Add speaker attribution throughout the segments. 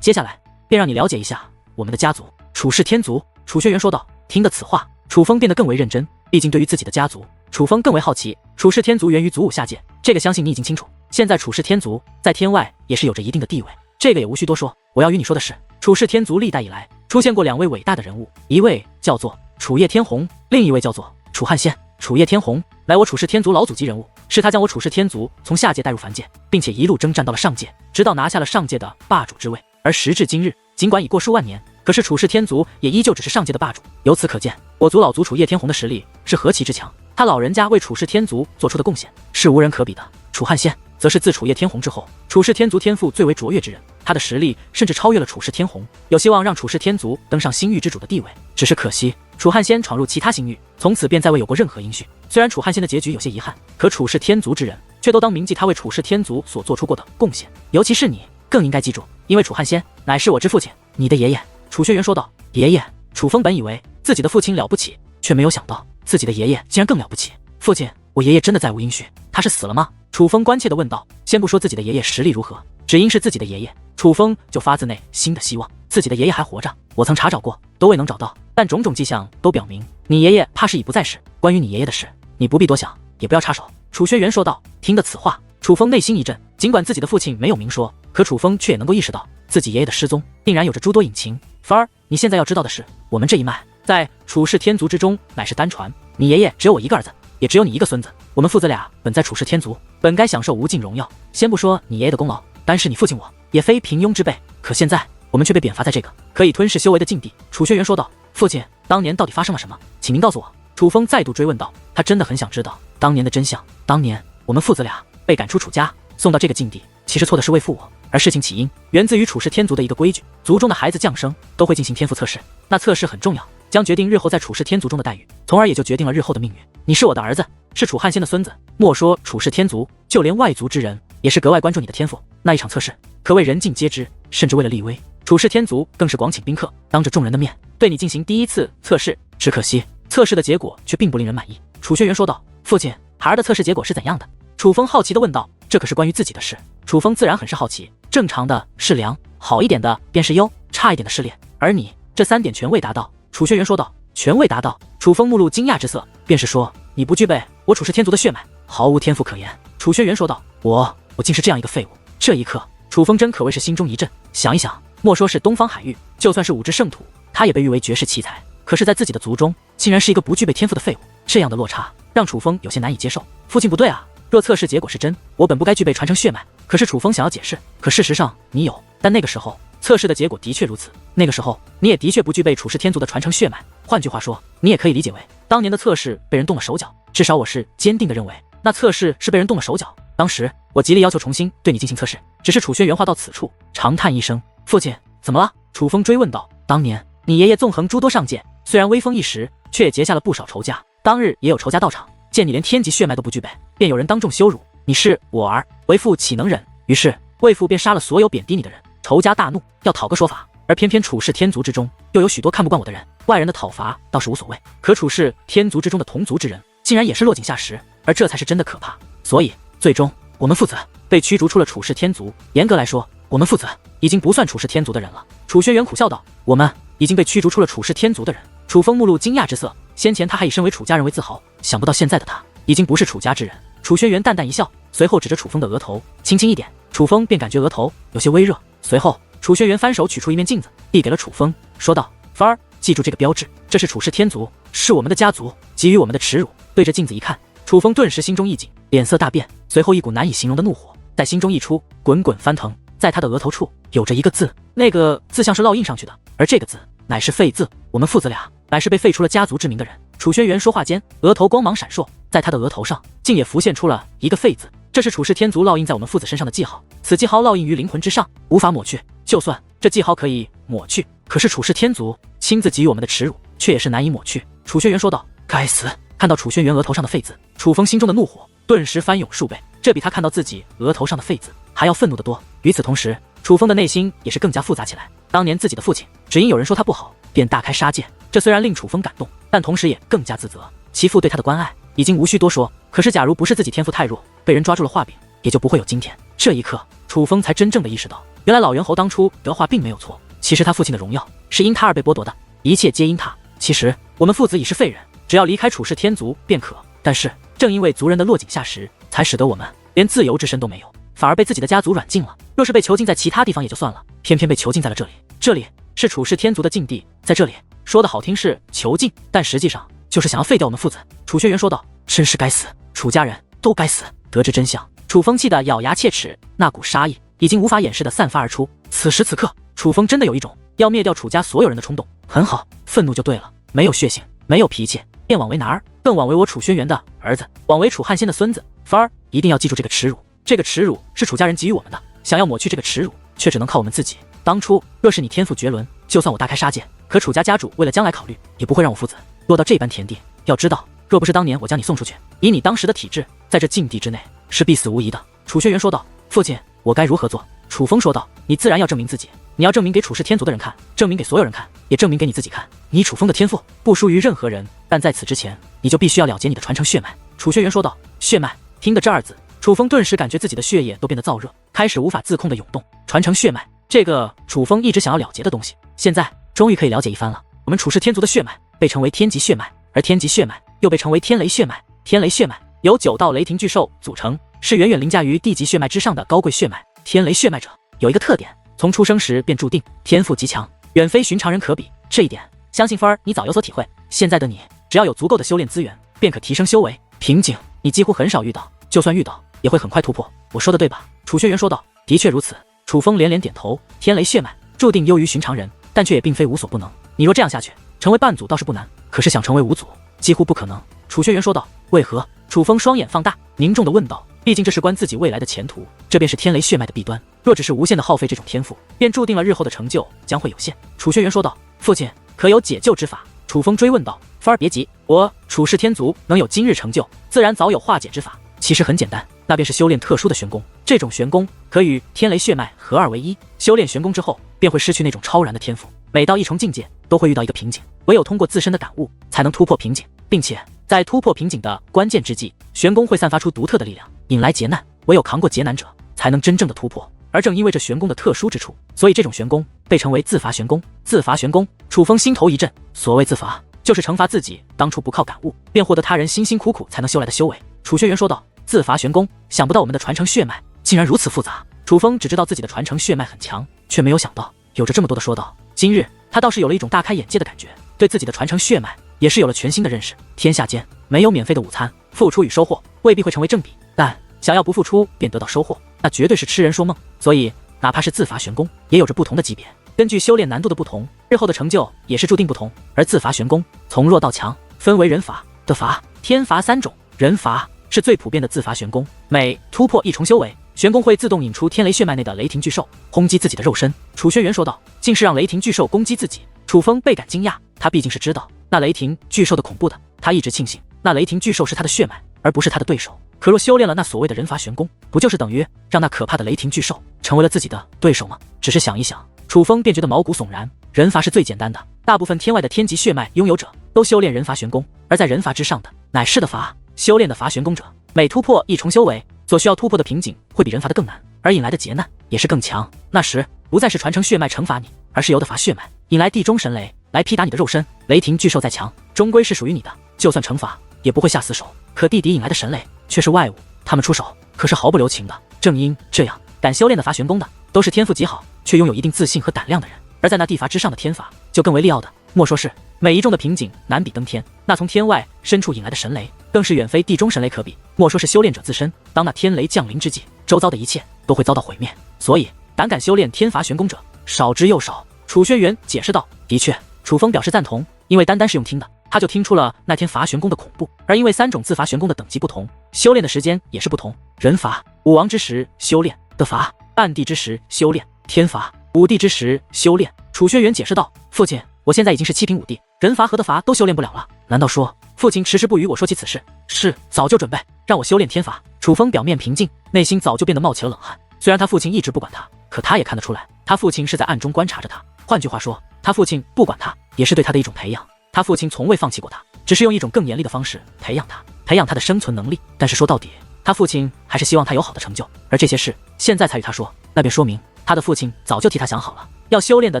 Speaker 1: 接下来便让你了解一下我们的家族——楚氏天族。楚轩辕说道。听得此话，楚风变得更为认真，毕竟对于自己的家族，楚风更为好奇。楚氏天族源于祖武下界，这个相信你已经清楚。现在楚氏天族在天外也是有着一定的地位，这个也无需多说。我要与你说的是，楚氏天族历代以来出现过2位伟大的人物，一位叫做楚叶天虹，另一位叫做楚汉仙。楚叶天虹乃我楚氏天族老祖级人物，是他将我楚氏天族从下界带入凡界，并且一路征战到了上界，直到拿下了上界的霸主之位。而时至今日，尽管已过数万年，可是楚氏天族也依旧只是上界的霸主。由此可见，我族老族楚叶天虹的实力是何其之强，他老人家为楚氏天族做出的贡献是无人可比的。楚汉仙则是自楚叶天虹之后，楚氏天族天赋最为卓越之人，他的实力甚至超越了楚氏天虹，有希望让楚氏天族登上星域之主的地位。只是可惜，楚汉仙闯入其他星域，从此便再未有过任何音讯。虽然楚汉仙的结局有些遗憾，可楚氏天族之人却都当铭记他为楚氏天族所做出过的贡献，尤其是你更应该记住，因为楚汉仙乃是我之父亲，你的爷爷。楚轩辕说道。爷爷。楚风本以为自己的父亲了不起，却没有想到自己的爷爷竟然更了不起。父亲，我爷爷真的再无音讯，他是死了吗？楚风关切地问道。先不说自己的爷爷实力如何，只因是自己的爷爷，楚风就发自内心的希望自己的爷爷还活着。我曾查找过，都未能找到，但种种迹象都表明你爷爷怕是已不在世。关于你爷爷的事，你不必多想，也不要插手。楚轩辕说道。听得此话，楚风内心一震，尽管自己的父亲没有明说，可楚风却也能够意识到自己爷爷的失踪定然有着诸多隐情。凡儿，你现在要知道的是，我们这一脉在楚氏天族之中乃是单传，你爷爷只有我一个儿子，也只有你一个孙子。我们父子俩本在楚氏天族，本该享受无尽荣耀。先不说你爷爷的功劳，单是你父亲我也非平庸之辈。可现在我们却被贬罚在这个可以吞噬修为的境地。楚轩辕说道。父亲，当年到底发生了什么？请您告诉我。楚风再度追问道。他真的很想知道当年的真相。当年我们父子俩被赶出楚家，送到这个境地，其实错的是为父我。而事情起因源自于楚氏天族的一个规矩，族中的孩子降生都会进行天赋测试，那测试很重要，将决定日后在楚氏天族中的待遇，从而也就决定了日后的命运。你是我的儿子，是楚汉仙的孙子，莫说楚氏天族，就连外族之人也是格外关注你的天赋。那一场测试可谓人尽皆知，甚至为了立威，楚氏天族更是广请宾客，当着众人的面对你进行第一次测试。只可惜测试的结果却并不令人满意。楚轩辕说道。父亲，孩儿的测试结果是怎样的？楚风好奇地问道。这可是关于自己的事，楚风自然很是好奇。正常的是良，好一点的便是优，差一点的是劣，而你这3点全未达到。楚轩辕说道。全未达到？楚风目露惊讶之色，便是说你不具备我楚氏天族的血脉，毫无天赋可言。楚轩辕说道。我竟是这样一个废物。这一刻，楚风真可谓是心中一震。想一想，莫说是东方海域，就算是武之圣土，他也被誉为绝世奇才，可是在自己的族中竟然是一个不具备天赋的废物，这样的落差让楚风有些难以接受。父亲不对啊，若测试结果是真，我本不该具备传承血脉。可是楚风想要解释，可事实上你有，但那个时候测试的结果的确如此，那个时候你也的确不具备楚氏天族的传承血脉。换句话说，你也可以理解为当年的测试被人动了手脚，至少我是坚定的认为那测试是被人动了手脚。当时我极力要求重新对你进行测试，只是楚轩辕话到此处长叹一声。父亲怎么了？楚风追问道。当年你爷爷纵横诸多上界，虽然威风一时，却也结下了不少仇家，当日也有仇家到场，见你连天级血脉都不具备，便有人当众羞辱你是我儿，为父岂能忍？于是为父便杀了所有贬低你的人。仇家大怒，要讨个说法，而偏偏楚氏天族之中又有许多看不惯我的人，外人的讨伐倒是无所谓，可楚氏天族之中的同族之人竟然也是落井下石，而这才是真的可怕。所以最终我们父子被驱逐出了楚氏天族，严格来说，我们父子已经不算楚氏天族的人了。楚轩辕苦笑道。我们已经被驱逐出了楚氏天族的人。楚风目露惊讶之色，先前他还以身为楚家人为自豪，想不到现在的他已经不是楚家之人。楚轩辕淡淡一笑，随后指着楚风的额头轻轻一点，楚风便感觉额头有些微热。随后楚轩辕翻手取出一面镜子，递给了楚风，说道：凡儿，记住这个标志，这是楚氏天族，是我们的家族给予我们的耻辱。对着镜子一看，楚风顿时心中一紧，脸色大变，随后一股难以形容的怒火在心中溢出，滚滚翻腾。在他的额头处有着一个字，那个字像是烙印上去的，而这个字乃是废字。我们父子俩乃是被废除了家族之名的人。楚轩辕说话间，额头光芒闪烁，在他的额头上竟也浮现出了一个废字，这是楚氏天族烙印在我们父子身上的记号，此记号烙印于灵魂之上，无法抹去。就算这记号可以抹去，可是楚氏天族亲自给予我们的耻辱却也是难以抹去。楚轩辕说道。该死！看到楚轩辕额头上的废字，楚风心中的怒火顿时翻涌数倍，这比他看到自己额头上的废字还要愤怒得多。与此同时，楚风的内心也是更加复杂起来。当年自己的父亲只因有人说他不好，便大开杀戒，这虽然令楚风感动，但同时也更加自责。其父对他的关爱已经无需多说，可是假如不是自己天赋太弱，被人抓住了画柄，也就不会有今天。这一刻，楚风才真正的意识到，原来老猿猴当初的话并没有错。其实他父亲的荣耀是因他而被剥夺的，一切皆因他。其实我们父子已是废人，只要离开楚氏天族便可。但是正因为族人的落井下石，才使得我们连自由之身都没有，反而被自己的家族软禁了。若是被囚禁在其他地方也就算了，偏偏被囚禁在了这里。这里是楚氏天族的禁地，在这里说的好听是囚禁，但实际上就是想要废掉我们父子。楚轩辕说道：“真是该死，楚家人都该死。”得知真相，楚风气得咬牙切齿，那股杀意已经无法掩饰的散发而出。此时此刻，楚风真的有一种要灭掉楚家所有人的冲动。很好，愤怒就对了，没有血性，没有脾气，便枉为男儿，更枉为我楚轩辕的儿子，枉为楚汉仙的孙子。凡儿一定要记住这个耻辱，这个耻辱是楚家人给予我们的，想要抹去这个耻辱，却只能靠我们自己。当初若是你天赋绝伦，就算我大开杀戒，可楚家家主为了将来考虑，也不会让我父子落到这般田地。要知道，若不是当年我将你送出去，以你当时的体质，在这禁地之内是必死无疑的。楚轩辕说道：“父亲，我该如何做？”楚风说道：“你自然要证明自己，你要证明给楚氏天族的人看，证明给所有人看，也证明给你自己看。你楚风的天赋不输于任何人，但在此之前，你就必须要了结你的传承血脉。”楚轩辕说道：“血脉。”听得这二字，楚风顿时感觉自己的血液都变得燥热，开始无法自控的涌动。传承血脉，这个楚风一直想要了结的东西，现在终于可以了解一番了。我们楚氏天族的血脉被称为天极血脉，而天极血脉又被称为天雷血脉。天雷血脉由9道雷霆巨兽组成，是远远凌驾于地级血脉之上的高贵血脉。天雷血脉者有一个特点，从出生时便注定天赋极强，远非寻常人可比。这一点，相信芬儿你早有所体会。现在的你，只要有足够的修炼资源，便可提升修为。瓶颈你几乎很少遇到，就算遇到，也会很快突破。我说的对吧？楚轩辕说道。的确如此。楚风连连点头。天雷血脉注定优于寻常人，但却也并非无所不能。你若这样下去，成为半祖倒是不难，可是想成为五祖，几乎不可能。楚轩辕说道。为何？楚风双眼放大，凝重地问道。毕竟这事关自己未来的前途，这便是天雷血脉的弊端。若只是无限的耗费这种天赋，便注定了日后的成就将会有限。楚轩辕说道。父亲，可有解救之法？楚风追问道。芬儿别急，我楚氏天族能有今日成就，自然早有化解之法。其实很简单，那便是修炼特殊的玄功。这种玄功可与天雷血脉合二为一，修炼玄功之后，便会失去那种超然的天赋。每到一重境界，都会遇到一个瓶颈，唯有通过自身的感悟，才能突破瓶颈，并且在突破瓶颈的关键之际，玄功会散发出独特的力量，引来劫难。唯有扛过劫难者，才能真正的突破。而正因为这玄功的特殊之处，所以这种玄功被称为自罚玄功。自罚玄功，楚风心头一震。所谓自罚，就是惩罚自己当初不靠感悟，便获得他人辛辛苦苦才能修来的修为。楚轩辕说道。自罚玄功，想不到我们的传承血脉竟然如此复杂。楚风只知道自己的传承血脉很强，却没有想到有着这么多的说道。今日他倒是有了一种大开眼界的感觉，对自己的传承血脉也是有了全新的认识。天下间没有免费的午餐，付出与收获未必会成为正比，但想要不付出便得到收获，那绝对是痴人说梦。所以哪怕是自罚玄功，也有着不同的级别，根据修炼难度的不同，日后的成就也是注定不同。而自罚玄功从弱到强，分为人罚、的罚、天罚3种。人罚是最普遍的自罚玄功，每突破一重修为，玄功会自动引出天雷血脉内的雷霆巨兽，轰击自己的肉身。楚轩辕说道。竟是让雷霆巨兽攻击自己。楚风倍感惊讶，他毕竟是知道那雷霆巨兽的恐怖的，他一直庆幸那雷霆巨兽是他的血脉，而不是他的对手。可若修炼了那所谓的人罚玄功，不就是等于让那可怕的雷霆巨兽成为了自己的对手吗？只是想一想，楚风便觉得毛骨悚然。人罚是最简单的，大部分天外的天级血脉拥有者都修炼人罚玄功，而在人罚之上的乃是的罚。修炼的罚玄功者，每突破一重修为，所需要突破的瓶颈会比人罚的更难，而引来的劫难也是更强。那时不再是传承血脉惩罚你，而是由的罚血脉引来地中神雷来劈打你的肉身。雷霆巨兽再强，终归是属于你的，就算惩罚也不会下死手。可地底引来的神雷却是外物，他们出手可是毫不留情的。正因这样，敢修炼的罚玄功的，都是天赋极好，却拥有一定自信和胆量的人。而在那地罚之上的天罚，就更为利奥的，莫说是每一重的瓶颈难比登天，那从天外深处引来的神雷，更是远非地中神雷可比。莫说是修炼者自身，当那天雷降临之际，周遭的一切都会遭到毁灭。所以胆敢修炼天罚玄功者，少之又少。楚轩辕解释道。的确，楚风表示赞同，因为单单是用听的，他就听出了那天罚玄功的恐怖。而因为3种自罚玄功的等级不同，修炼的时间也是不同。人罚武王之时修炼，的罚半帝之时修炼，天罚5帝之时修炼。楚轩辕解释道。父亲，我现在已经是7品5帝，人罚和的罚都修炼不了了，难道说父亲迟迟不与我说起此事？是，早就准备让我修炼天罚。楚风表面平静，内心早就变得冒起了冷汗。虽然他父亲一直不管他，可他也看得出来，他父亲是在暗中观察着他。换句话说，他父亲不管他，也是对他的一种培养。他父亲从未放弃过他，只是用一种更严厉的方式培养他的生存能力。但是说到底，他他父亲还是希望他有好的成就，而这些事现在才与他说，那便说明他的父亲早就替他想好了，要修炼的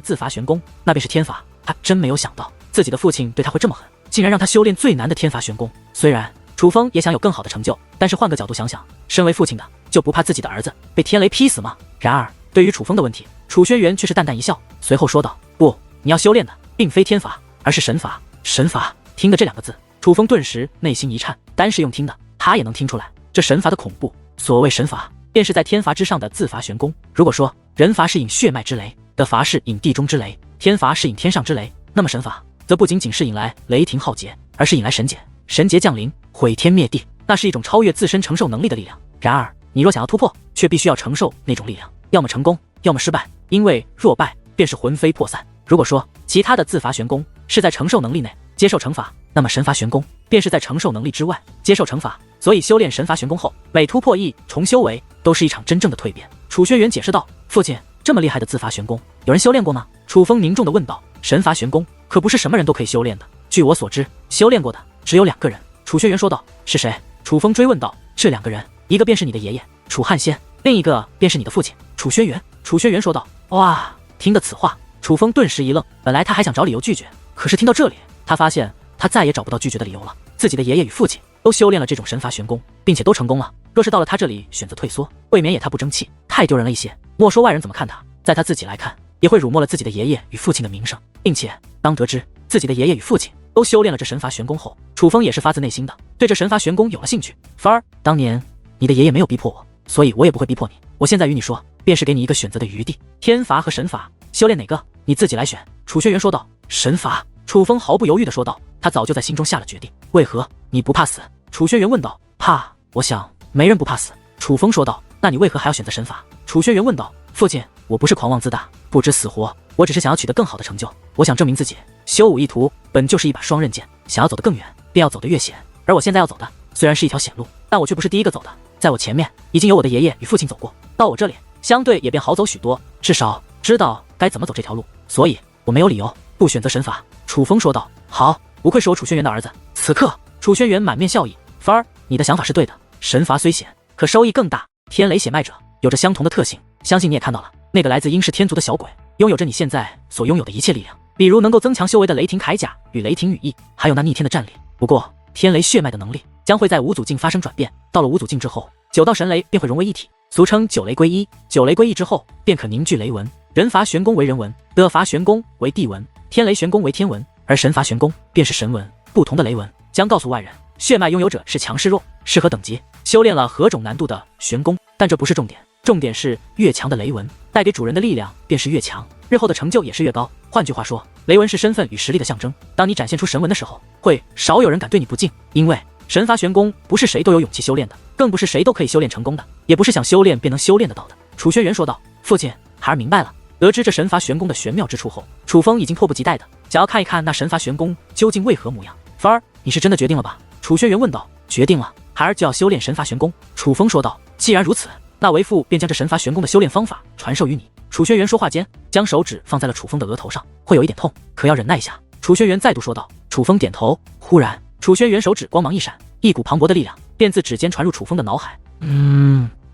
Speaker 1: 自伐玄功，那便是天罚。他真没有想到自己的父亲对他会这么狠，竟然让他修炼最难的天罚玄功。虽然楚风也想有更好的成就，但是换个角度想想，身为父亲的就不怕自己的儿子被天雷劈死吗？然而对于楚风的问题，楚轩辕却是淡淡一笑，随后说道：不，你要修炼的并非天罚，而是神罚。神罚，听的这两个字，楚风顿时内心一颤，单是用听的他也能听出来这神罚的恐怖。所谓神罚，便是在天罚之上的自伐玄功。如果说人罚是引血脉之雷，的罚是引地中之雷，天罚是引天上之雷，那么神罚则不仅仅是引来雷霆浩劫，而是引来神劫。神劫降临，毁天灭地，那是一种超越自身承受能力的力量。然而你若想要突破，却必须要承受那种力量，要么成功，要么失败，因为若败便是魂飞魄散。如果说其他的自伐玄功是在承受能力内接受惩罚，那么神罚玄功便是在承受能力之外接受惩罚。所以修炼神罚玄功后，每突破一重修为，都是一场真正的蜕变。楚轩辕解释道：父亲，这么厉害的自伐玄功，有人修炼过吗？楚风凝重地问道。神罚玄功可不是什么人都可以修炼的，据我所知，修炼过的只有2个人。楚轩辕说道。是谁？楚风追问道。这2个人，一个便是你的爷爷楚汉仙，另一个便是你的父亲楚轩辕。楚轩辕说道。哇，听得此话，楚风顿时一愣。本来他还想找理由拒绝，可是听到这里，他发现他再也找不到拒绝的理由了。自己的爷爷与父亲都修炼了这种神罚玄功，并且都成功了，若是到了他这里选择退缩，未免也太不争气，太丢人了一些。莫说外人怎么看他，在他自己来看，也会辱没了自己的爷爷与父亲的名声。并且当得知自己的爷爷与父亲都修炼了这神罚玄功后，楚风也是发自内心的对这神罚玄功有了兴趣。凡儿，当年你的爷爷没有逼迫我，所以我也不会逼迫你。我现在与你说，便是给你一个选择的余地，天罚和神罚，修炼哪个你自己来选。楚轩辕说道。神罚。楚风毫不犹豫地说道，他早就在心中下了决定。为何你不怕死？楚轩辕问道。怕？我想没人不怕死。楚风说道。那你为何还要选择神罚？楚轩辕问道。父亲，我不是狂妄自大，不知死活，我只是想要取得更好的成就。我想证明自己，修武一途本就是一把双刃剑，想要走得更远，便要走得越险。而我现在要走的虽然是一条险路，但我却不是第一个走的，在我前面已经有我的爷爷与父亲走过，到我这里相对也便好走许多，至少知道该怎么走这条路，所以我没有理由不选择神罚。楚风说道。好，不愧是我楚轩辕的儿子。此刻楚轩辕满面笑意。凡儿，你的想法是对的，神罚虽险，可收益更大。天雷血脉者有着相同的特性，相信你也看到了，那个来自阴氏天族的小鬼拥有着你现在所拥有的一切力量，比如能够增强修为的雷霆铠甲与雷霆羽翼，还有那逆天的战力。不过天雷血脉的能力将会在五祖境发生转变，到了五祖境之后，9道神雷便会融为一体，俗称9雷归一。9雷归一之后，便可凝聚雷纹。人罚玄功为人纹，的罚玄功为地纹，天雷玄功为天纹，而神罚玄功便是神纹。不同的雷纹将告诉外人，血脉拥有者是强是弱，是何等级，修炼了何种难度的玄功。但这不是重点，重点是越强的雷纹带给主人的力量便是越强，日后的成就也是越高。换句话说，雷纹是身份与实力的象征。当你展现出神纹的时候，会少有人敢对你不敬，因为神罚玄功不是谁都有勇气修炼的，更不是谁都可以修炼成功的，也不是想修炼便能修炼得到的。楚轩辕说道。父亲，孩儿明白了。得知这神罚玄功的玄妙之处后，楚风已经迫不及待的想要看一看那神罚玄功究竟为何模样。凡儿，你是真的决定了吧？楚轩辕问道。决定了，孩儿就要修炼神罚玄功。楚风说道。既然如此，那为父便将这神罚玄功的修炼方法传授于你。楚轩辕说话间，将手指放在了楚风的额头上，会有一点痛，可要忍耐一下。楚轩辕再度说道。楚风点头。忽然，楚轩辕手指光芒一闪，一股磅礴的力量便自指尖传入楚风的脑海。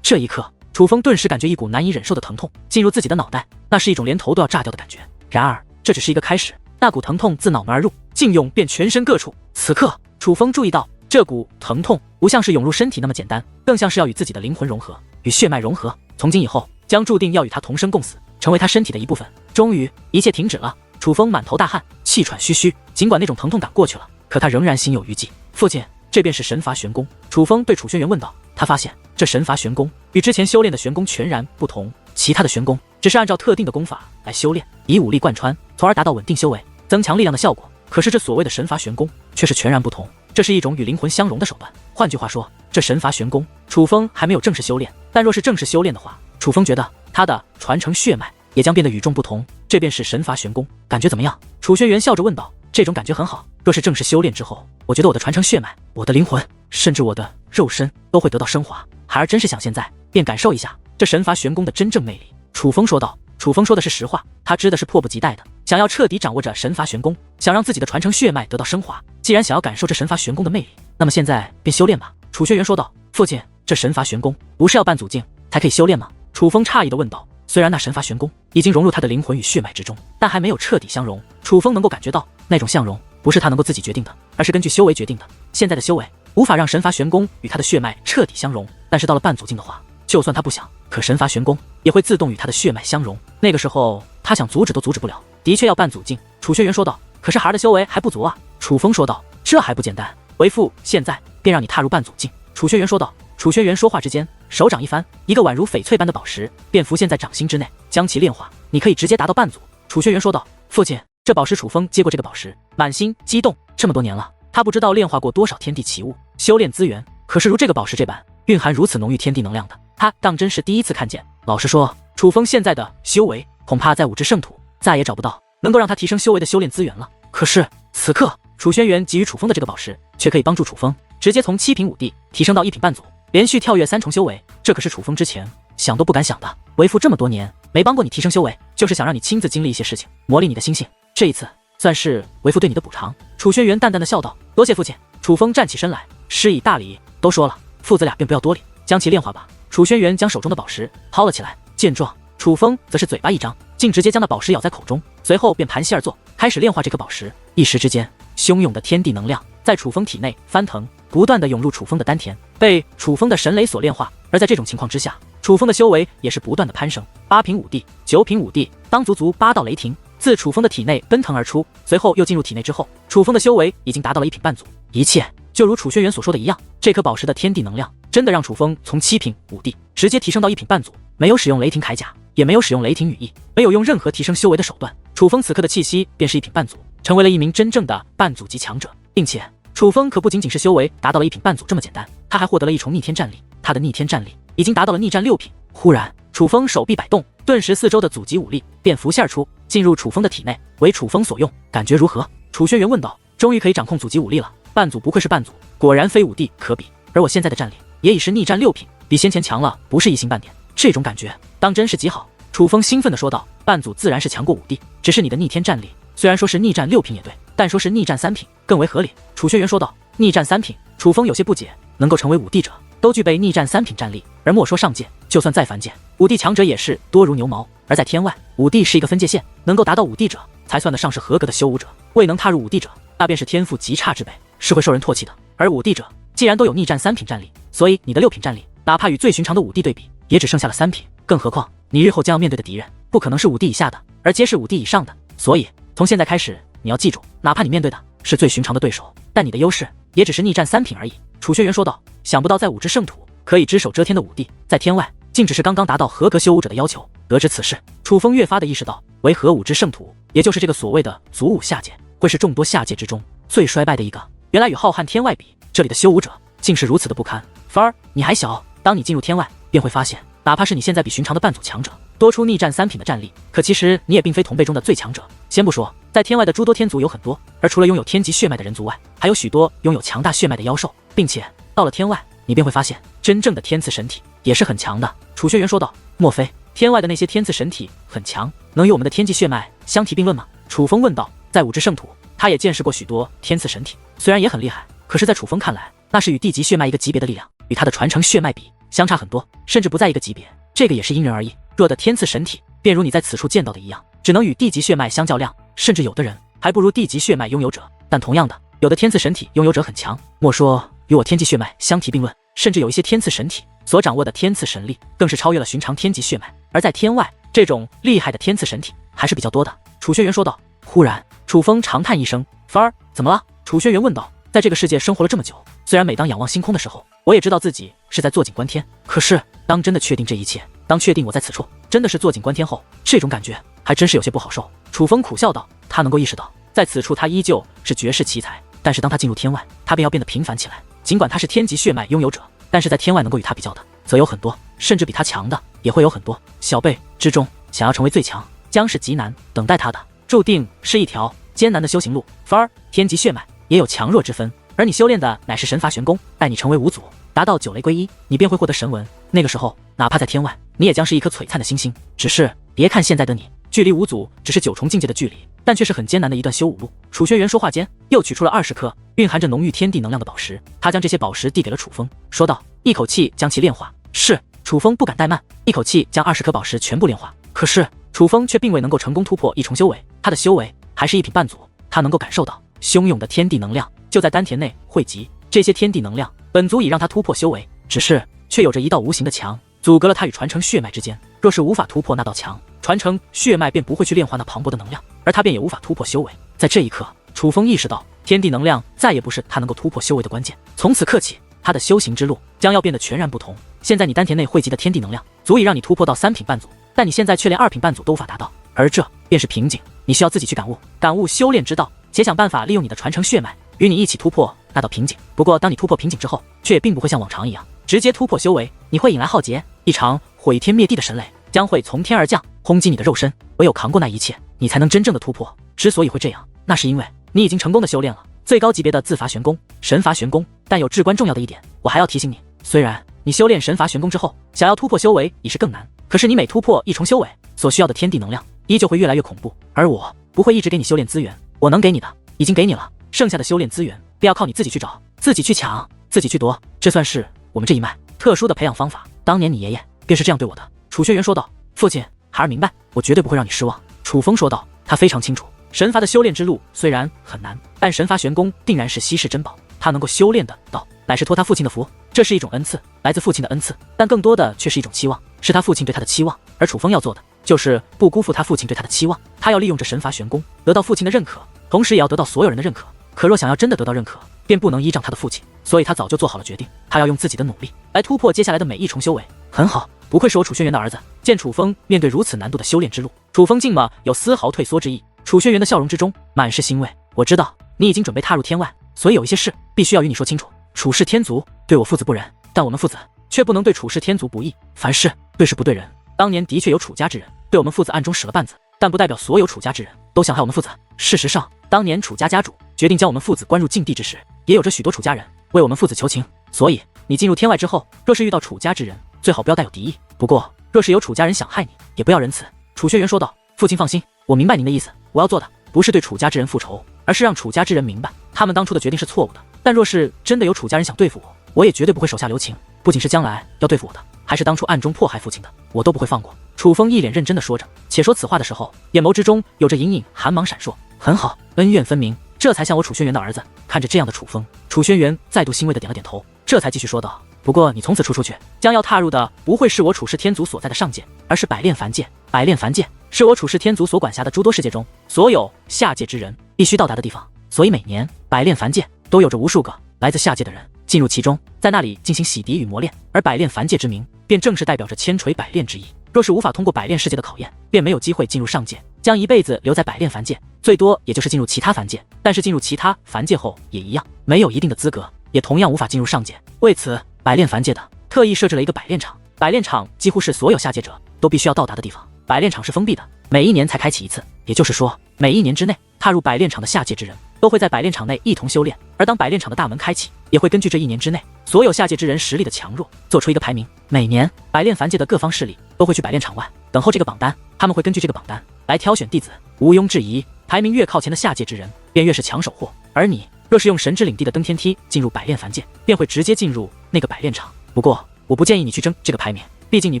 Speaker 1: 这一刻，楚风顿时感觉一股难以忍受的疼痛进入自己的脑袋，那是一种连头都要炸掉的感觉。然而这只是一个开始，那股疼痛自脑门而入，竟涌遍全身各处。此刻楚风注意到，这股疼痛不像是涌入身体那么简单，更像是要与自己的灵魂融合，与血脉融合，从今以后将注定要与他同生共死，成为他身体的一部分。终于一切停止了，楚风满头大汗，气喘吁吁。尽管那种疼痛感过去了，可他仍然心有余悸。父亲，这便是神罚玄功。楚风对楚轩辕问道。他发现这神罚玄功与之前修炼的玄功全然不同，其他的玄功只是按照特定的功法来修炼，以武力贯穿，从而达到稳定修为、增强力量的效果。可是这所谓的神罚玄功却是全然不同，这是一种与灵魂相融的手段。换句话说，这神罚玄功楚风还没有正式修炼，但若是正式修炼的话，楚风觉得他的传承血脉也将变得与众不同。这便是神罚玄功，感觉怎么样？楚轩辕笑着问道。这种感觉很好，若是正式修炼之后，我觉得我的传承血脉、我的灵魂，甚至我的肉身都会得到升华。孩儿真是想现在便感受一下这神罚玄功的真正魅力。楚风说道。楚风说的是实话，他知的是迫不及待的想要彻底掌握着神罚玄功，想让自己的传承血脉得到升华。既然想要感受这神罚玄功的魅力，那么现在便修炼吧。楚轩辕说道。父亲，这神罚玄功不是要半祖境才可以修炼吗？楚风诧异地问道。虽然那神罚玄功已经融入他的灵魂与血脉之中，但还没有彻底相融。楚风能够感觉到那种相融不是他能够自己决定的，而是根据修为决定的。现在的修为无法让神罚玄功与他的血脉彻底相融，但是到了半祖境的话，就算他不想，可神罚玄功也会自动与他的血脉相融。那个时候他想阻止都阻止不了。的确要半祖境，楚轩辕说道。可是孩儿的修为还不足啊。楚风说道。这还不简单，为父现在便让你踏入半祖境。楚轩辕说道。楚轩辕说话之间，手掌一翻，一个宛如翡翠般的宝石便浮现在掌心之内，将其炼化，你可以直接达到半祖。楚轩辕说道。父亲，这宝石。楚风接过这个宝石，满心激动。这么多年了，他不知道炼化过多少天地奇物，修炼资源，可是如这个宝石这般蕴含如此浓郁天地能量的，他当真是第一次看见。老实说，楚风现在的修为恐怕在五至圣土再也找不到能够让他提升修为的修炼资源了。可是此刻楚轩辕给予楚风的这个宝石却可以帮助楚风直接从7品5帝提升到1品半祖，连续跳跃3重修为，这可是楚风之前想都不敢想的。为父这么多年没帮过你提升修为，就是想让你亲自经历一些事情，磨砺你的心性，这一次算是为父对你的补偿。楚轩辕淡淡的笑道。多谢父亲。楚风站起身来，施以大礼。都说了，父子俩便不要多礼，将其炼化吧。楚轩辕将手中的宝石抛了起来，见状，楚风则是嘴巴一张，竟直接将那宝石咬在口中，随后便盘膝而坐，开始炼化这颗宝石。一时之间，汹涌的天地能量在楚风体内翻腾，不断的涌入楚风的丹田，被楚风的神雷所炼化。而在这种情况之下，楚风的修为也是不断的攀升，8品5帝、9品5帝，当足8道雷霆自楚风的体内奔腾而出，随后又进入体内之后，楚风的修为已经达到了1品半祖。一切就如楚轩辕所说的一样，这颗宝石的天地能量真的让楚风从7品5帝直接提升到1品半祖，没有使用雷霆铠甲，也没有使用雷霆羽翼，没有用任何提升修为的手段，楚风此刻的气息便是1品半祖，成为了一名真正的半祖级强者。并且楚风可不仅仅是修为达到了1品半祖这么简单，他还获得了一重逆天战力，他的逆天战力已经达到了逆战6品。忽然楚风手臂摆动，顿时4周的祖级武力便浮现而出，进入楚风的体内，为楚风所用。感觉如何？楚轩辕问道。终于可以掌控祖级武力了，半祖不愧是半祖，果然非5帝可比。而我现在的战力也已是逆战6品，比先前强了不是一星半点，这种感觉当真是极好。楚风兴奋地说道。半祖自然是强过5帝，只是你的逆天战力虽然说是逆战6品也对，但说是逆战3品更为合理。楚轩辕说道。逆战3品，楚风有些不解，能够成为5帝者都具备逆战3品战力，而莫说上界，就算在凡界，5帝强者也是多如牛毛。而在天外，5帝是一个分界线，能够达到5帝者才算得上是合格的修武者，未能踏入5帝者，那便是天赋极差之辈，是会受人唾弃的。而5帝者既然都有逆战3品战力，所以你的6品战力哪怕与最寻常的5帝对比，也只剩下了3品，更何况你日后将要面对的敌人不可能是5帝以下的，而皆是5帝以上的。所以从现在开始，你要记住，哪怕你面对的是最寻常的对手，但你的优势也只是逆战3品而已。楚轩辕说道。想不到在5至圣土可以只手遮天的5帝，在天外竟只是刚刚达到合格修武者的要求。得知此事，楚风越发的意识到，为何5至圣土，也就是这个所谓的祖武下界，会是众多下界之中最衰败的一个。原来与浩瀚天外比，这里的修武者竟是如此的不堪。凡儿，你还小，当你进入天外，便会发现，哪怕是你现在比寻常的半祖强者多出逆战3品的战力，可其实你也并非同辈中的最强者。先不说在天外的诸多天族有很多，而除了拥有天级血脉的人族外，还有许多拥有强大血脉的妖兽，并且到了天外，你便会发现真正的天赐神体也是很强的。楚轩辕说道。莫非天外的那些天赐神体很强，能与我们的天际血脉相提并论吗？楚风问道。在5至圣土，他也见识过许多天赐神体，虽然也很厉害，可是在楚风看来，那是与地级血脉一个级别的力量，与他的传承血脉比相差很多，甚至不在一个级别。这个也是因人而异，弱的天赐神体便如你在此处见到的一样，只能与地级血脉相较量，甚至有的人还不如地级血脉拥有者。但同样的，有的天赐神体拥有者很强，莫说与我天际血脉相提并论，甚至有一些天赐神体所掌握的天赐神力更是超越了寻常天级血脉。而在天外，这种厉害的天赐神体还是比较多的。楚轩辕说道。忽然楚风长叹一声。凡儿，怎么了？楚轩辕问道。在这个世界生活了这么久，虽然每当仰望星空的时候，我也知道自己是在坐井观天，可是当真的确定这一切，当确定我在此处真的是坐井观天后，这种感觉还真是有些不好受。楚风苦笑道。他能够意识到，在此处他依旧是绝世奇才，但是当他进入天外，他便要变得平凡起来。尽管他是天级血脉拥有者，但是在天外能够与他比较的则有很多，甚至比他强的也会有很多。小辈之中，想要成为最强将是极难，等待他的注定是一条艰难的修行路。凡儿，天级血脉也有强弱之分，而你修炼的乃是神罚玄功，待你成为5祖，达到9雷归一，你便会获得神纹。那个时候，哪怕在天外，你也将是一颗璀璨的星星。只是别看现在的你，距离5祖只是9重境界的距离，但却是很艰难的一段修武路。楚轩辕说话间，又取出了20颗蕴含着浓郁天地能量的宝石，他将这些宝石递给了楚风，说道：一口气将其炼化。是，楚风不敢怠慢，一口气将20颗宝石全部炼化。可是楚风却并未能够成功突破一重修为，他的修为还是1品半祖。他能够感受到汹涌的天地能量就在丹田内汇集，这些天地能量本足以让他突破修为，只是却有着一道无形的墙阻隔了他与传承血脉之间。若是无法突破那道墙，传承血脉便不会去炼化那磅礴的能量，而他便也无法突破修为。在这一刻，楚风意识到天地能量再也不是他能够突破修为的关键。从此刻起，他的修行之路将要变得全然不同。现在你丹田内汇集的天地能量足以让你突破到3品半祖，但你现在却连2品半祖都无法达到，而这便是瓶颈。你需要自己去感悟修炼之道，且想办法利用你的传承血脉与你一起突破那道瓶颈。不过当你突破瓶颈之后，却也并不会像往常一样直接突破修为，你会引来浩劫，一场毁天灭地的神雷将会从天而降，轰击你的肉身。唯有扛过那一切，你才能真正的突破。之所以会这样，那是因为你已经成功的修炼了最高级别的自伐玄功、神伐玄功。但有至关重要的一点，我还要提醒你，虽然你修炼神伐玄功之后，想要突破修为已是更难，可是你每突破一重修为，所需要的天地能量依旧会越来越恐怖。而我不会一直给你修炼资源，我能给你的已经给你了，剩下的修炼资源便要靠你自己去找，自己去抢，自己去夺。这算是我们这一脉特殊的培养方法，当年你爷爷便是这样对我的。楚轩辕说道。父亲，孩儿明白，我绝对不会让你失望。楚风说道。他非常清楚，神伐的修炼之路虽然很难，但神伐玄功定然是稀世珍宝，他能够修炼的道，乃是托他父亲的福，这是一种恩赐，来自父亲的恩赐，但更多的却是一种期望，是他父亲对他的期望。而楚风要做的就是不辜负他父亲对他的期望，他要利用这神伐玄功得到父亲的认可，同时也要得到所有人的认可。可若想要真的得到认可，便不能依仗他的父亲，所以他早就做好了决定，他要用自己的努力来突破接下来的每一重修为。很好，不愧是我楚轩辕的儿子。见楚风面对如此难度的修炼之路，楚风竟没有丝毫退缩之意。楚轩辕的笑容之中满是欣慰。我知道你已经准备踏入天外，所以有一些事必须要与你说清楚。楚氏天族对我父子不仁，但我们父子却不能对楚氏天族不义。凡事对事不对人。当年的确有楚家之人对我们父子暗中使了绊子，但不代表所有楚家之人都想害我们父子。事实上，当年楚家家主决定将我们父子关入禁地之时，也有着许多楚家人为我们父子求情。所以你进入天外之后，若是遇到楚家之人，最好不要带有敌意。不过若是有楚家人想害你，也不要仁慈。楚轩辕说道。父亲放心，我明白您的意思，我要做的不是对楚家之人复仇，而是让楚家之人明白他们当初的决定是错误的。但若是真的有楚家人想对付我，我也绝对不会手下留情，不仅是将来要对付我的，还是当初暗中迫害父亲的，我都不会放过。楚风一脸认真地说着，且说此话的时候，眼眸之中有着隐隐寒芒闪烁。很好，恩怨分明，这才像我楚轩辕的儿子。看着这样的楚风，楚轩辕再度欣慰地点了点头，这才继续说道。不过你从此出去，将要踏入的不会是我楚氏天族所在的上界，而是百炼凡界。百炼凡界是我楚氏天族所管辖的诸多世界中所有下界之人必须到达的地方，所以每年百炼凡界都有着无数个来自下界的人进入其中，在那里进行洗涤与磨练。而百炼凡界之名，便正是代表着千锤百炼之意。若是无法通过百炼世界的考验，便没有机会进入上界，将一辈子留在百炼凡界，最多也就是进入其他凡界。但是进入其他凡界后也一样，没有一定的资格，也同样无法进入上界。为此，百炼凡界的特意设置了一个百炼场，百炼场几乎是所有下界者都必须要到达的地方。百炼场是封闭的，每一年才开启一次，也就是说，每一年之内踏入百炼场的下界之人都会在百炼场内一同修炼。而当百炼场的大门开启，也会根据这一年之内所有下界之人实力的强弱做出一个排名。每年百炼凡界的各方势力都会去百炼场外等候这个榜单，他们会根据这个榜单来挑选弟子。毋庸置疑，排名越靠前的下界之人便越是抢手货。而你若是用神之领地的登天梯进入百炼凡界，便会直接进入那个百炼场。不过我不建议你去争这个排名，毕竟你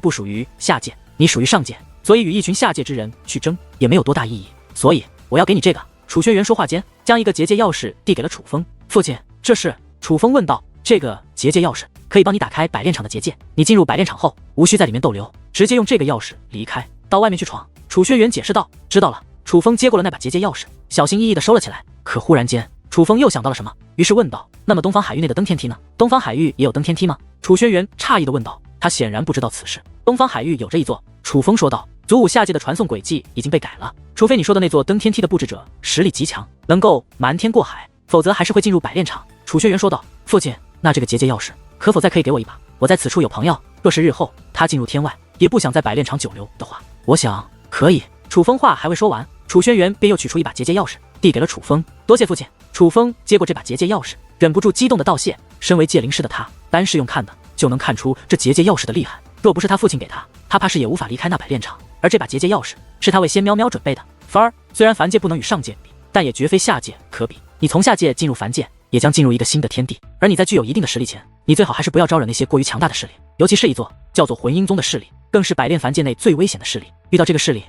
Speaker 1: 不属于下界，你属于上界，所以与一群下界之人去争也没有多大意义。所以我要给你这个。楚轩辕说话间将一个结界钥匙递给了楚风。父亲，这是？楚风问道。这个结界钥匙可以帮你打开百炼场的结界，你进入百炼场后无需在里面逗留，直接用这个钥匙离开，到外面去闯。楚轩辕解释道。知道了。楚风接过了那把结界钥匙，小心翼翼地收了起来。可忽然间，楚风又想到了什么，于是问道：那么东方海域内的登天梯呢？东方海域也有登天梯吗？楚轩辕诧异地问道。他显然不知道此事。东方海域有着一座。楚风说道。祖武下界的传送轨迹已经被改了，除非你说的那座登天梯的布置者实力极强，能够瞒天过海，否则还是会进入百炼场。楚轩辕说道。父亲，那这个结界钥匙可否再可以给我一把？我在此处有朋友，若是日后他进入天外，也不想在百炼场久留的话，我想可以。楚风话还未说完，楚轩辕便又取出一把结界钥匙递给了楚风。多谢父亲。楚风接过这把结界钥匙，忍不住激动的道谢。身为界灵师的他，单是用看的就能看出这结界钥匙的厉害，若不是他父亲给他，他怕是也无法离开那百炼场。而这把结界钥匙是他为仙喵喵准备的。凡儿，虽然凡界不能与上界比，但也绝非下界可比。你从下界进入凡界，也将进入一个新的天地，而你在具有一定的实力前，你最好还是不要招惹那些过于强大的势力，尤其是一座叫做魂婴宗的势力，更是百炼凡界内最危险的势力。遇到这个势力，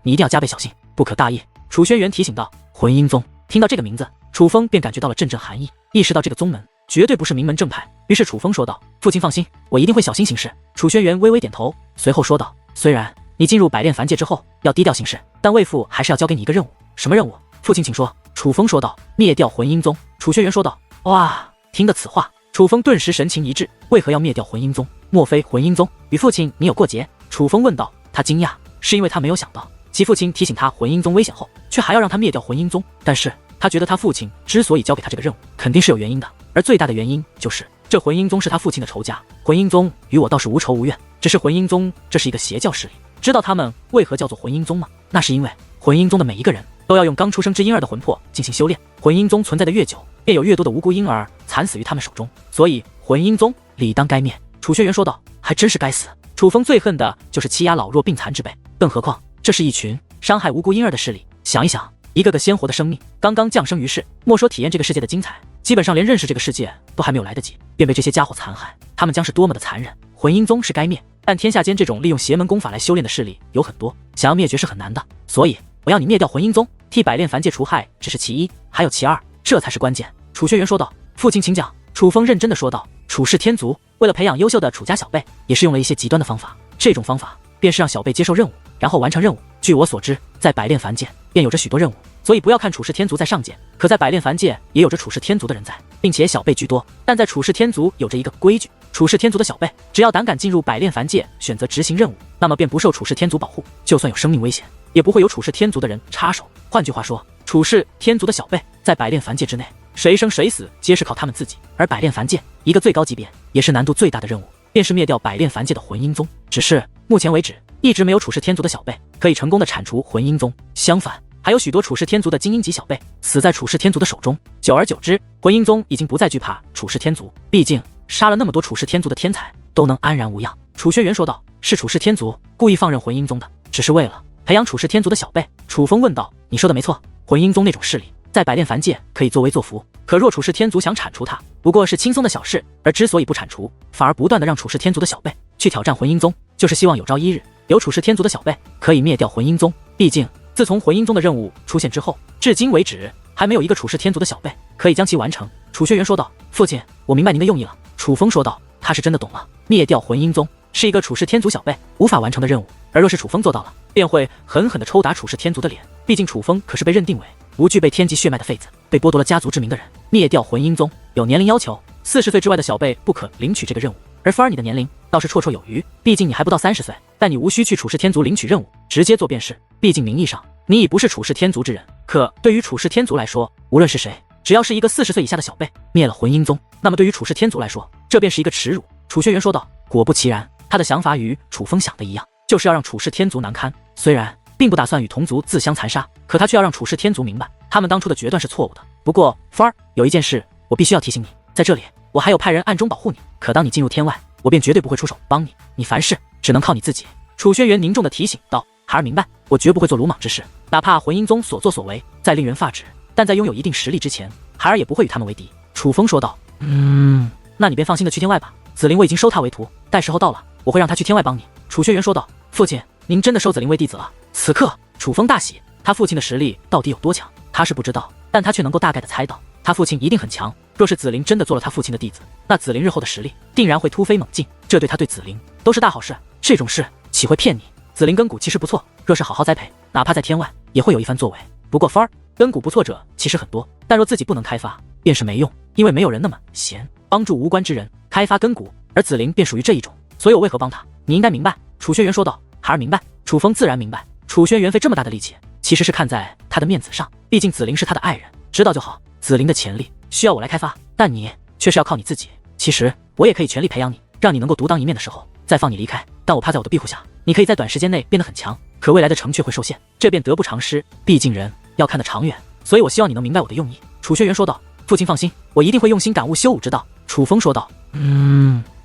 Speaker 1: 你一定要加倍小心，不可大意。楚轩辕提醒道。魂婴宗，听到这个名字，楚风便感觉到了阵阵寒意，意识到这个宗门绝对不是名门正派。于是楚风说道：“父亲放心，我一定会小心行事。”楚轩辕微微点头，随后说道：“虽然你进入百炼凡界之后要低调行事，但为父还是要交给你一个任务。”什么任务？父亲请说。楚风说道：“灭掉魂婴宗。”楚轩辕说道：“哇！”听得此话，楚风顿时神情一滞，为何要灭掉魂婴宗？莫非魂婴宗与父亲你有过节？楚风问道。他惊讶，是因为他没有想到其父亲提醒他魂婴宗危险后，却还要让他灭掉魂婴宗。但是他觉得他父亲之所以交给他这个任务，肯定是有原因的，而最大的原因就是这魂婴宗是他父亲的仇家。魂婴宗与我倒是无仇无怨，只是魂婴宗这是一个邪教势力。知道他们为何叫做魂婴宗吗？那是因为魂婴宗的每一个人都要用刚出生之婴儿的魂魄进行修炼，魂婴宗存在的越久，便有越多的无辜婴儿惨死于他们手中，所以魂婴宗理当该灭。楚轩辕说道。还真是该死。楚风最恨的就是欺压老弱病残之辈，更何况这是一群伤害无辜婴儿的势力。想一想，一个个鲜活的生命刚刚降生于世，莫说体验这个世界的精彩，基本上连认识这个世界都还没有来得及，便被这些家伙残害，他们将是多么的残忍。魂婴宗是该灭，但天下间这种利用邪门功法来修炼的势力有很多，想要灭绝是很难的，所以我要你灭掉魂婴宗，替百炼凡界除害只是其一，还有其二，这才是关键。楚轩辕说道。父亲请讲。楚风认真的说道。楚氏天族为了培养优秀的楚家小辈，也是用了一些极端的方法，这种方法便是让小辈接受任务，然后完成任务。据我所知，在百炼凡界便有着许多任务，所以不要看楚氏天族在上界，可在百炼凡界也有着楚氏天族的人在，并且小辈居多。但在楚氏天族有着一个规矩，楚氏天族的小辈只要胆敢进入百炼凡界选择执行任务，那么便不受楚氏天族保护，就算有生命危险，也不会有楚氏天族的人插手。换句话说，楚氏天族的小辈在百炼凡界之内，谁生谁死皆是靠他们自己。而百炼凡界一个最高级别也是难度最大的任务，便是灭掉百炼凡界的魂婴宗。只是目前为止一直没有楚氏天族的小辈可以成功的铲除魂婴宗，相反还有许多楚氏天族的精英级小辈死在楚氏天族的手中。久而久之，魂婴宗已经不再惧怕楚氏天族，毕竟杀了那么多楚氏天族的天才都能安然无恙。楚轩辕说道。是楚氏天族故意放任魂婴宗的，只是为了培养楚氏天族的小辈。楚风问道。你说的没错，魂婴宗那种势力在百炼凡界可以作威作福，可若楚氏天族想铲除他，不过是轻松的小事，而之所以不铲除，反而不断的让楚氏天族的小辈去挑战魂婴宗，就是希望有朝一日有楚氏天族的小辈可以灭掉魂婴宗。毕竟自从魂婴宗的任务出现之后，至今为止还没有一个楚氏天族的小辈可以将其完成。楚轩辕说道。父亲，我明白您的用意了。楚风说道。他是真的懂了，灭掉魂婴宗是一个楚氏天族小辈无法完成的任务，而若是楚风做到了，便会狠狠地抽打楚氏天族的脸。毕竟楚风可是被认定为不具备天级血脉的废子，被剥夺了家族之名的人。灭掉魂婴宗有年龄要求，40岁之外的小辈不可领取这个任务，而菲儿你的年龄倒是绰绰有余，毕竟你还不到30岁，但你无需去楚氏天族领取任务，直接做便是。毕竟名义上你已不是楚氏天族之人，可对于楚氏天族来说，无论是谁，只要是一个40岁以下的小辈灭了魂婴宗，那么对于楚氏天族来说，这便是一个耻辱。楚轩辕说道。果不其然，他的想法与楚风想的一样，就是要让楚氏天族难堪。虽然并不打算与同族自相残杀，可他却要让楚氏天族明白，他们当初的决断是错误的。不过菲儿，有一件事我必须要提醒你，在这里我还有派人暗中保护你，可当你进入天外，我便绝对不会出手帮你，你凡事只能靠你自己。楚轩辕凝重的提醒道。孩儿明白，我绝不会做鲁莽之事，哪怕魂婴宗所作所为再令人发指，但在拥有一定实力之前，孩儿也不会与他们为敌。楚风说道。那你便放心的去天外吧，紫菱我已经收他为徒，待时候到了，我会让他去天外帮你。楚轩辕说道。父亲，您真的收紫菱为弟子了？此刻楚风大喜，他父亲的实力到底有多强，他是不知道，但他却能够大概的猜到，他父亲一定很强。若是紫菱真的做了他父亲的弟子，那紫菱日后的实力定然会突飞猛进，这对他对紫菱都是大好事。这种事岂会骗你？紫菱根骨其实不错，若是好好栽培，哪怕在天外也会有一番作为。不过芬儿，根骨不错者其实很多，但若自己不能开发，便是没用，因为没有人那么闲帮助无关之人开发根骨，而紫菱便属于这一种，所以我为何帮他，你应该明白。楚轩辕说道。孩儿明白。楚风自然明白，楚轩辕费这么大的力气，其实是看在他的面子上，毕竟紫菱是他的爱人，知道就好。紫菱的潜力需要我来开发，但你却是要靠你自己。其实我也可以全力培养你，让你能够独当一面的时候再放你离开，但我怕在我的庇护下，你可以在短时间内变得很强，可未来的成却会受限，这便得不偿失。毕竟人要看得长远，所以我希望你能明白我的用意。楚轩辕说道。父亲放心，我一定会用心感悟修武之道。楚风说道。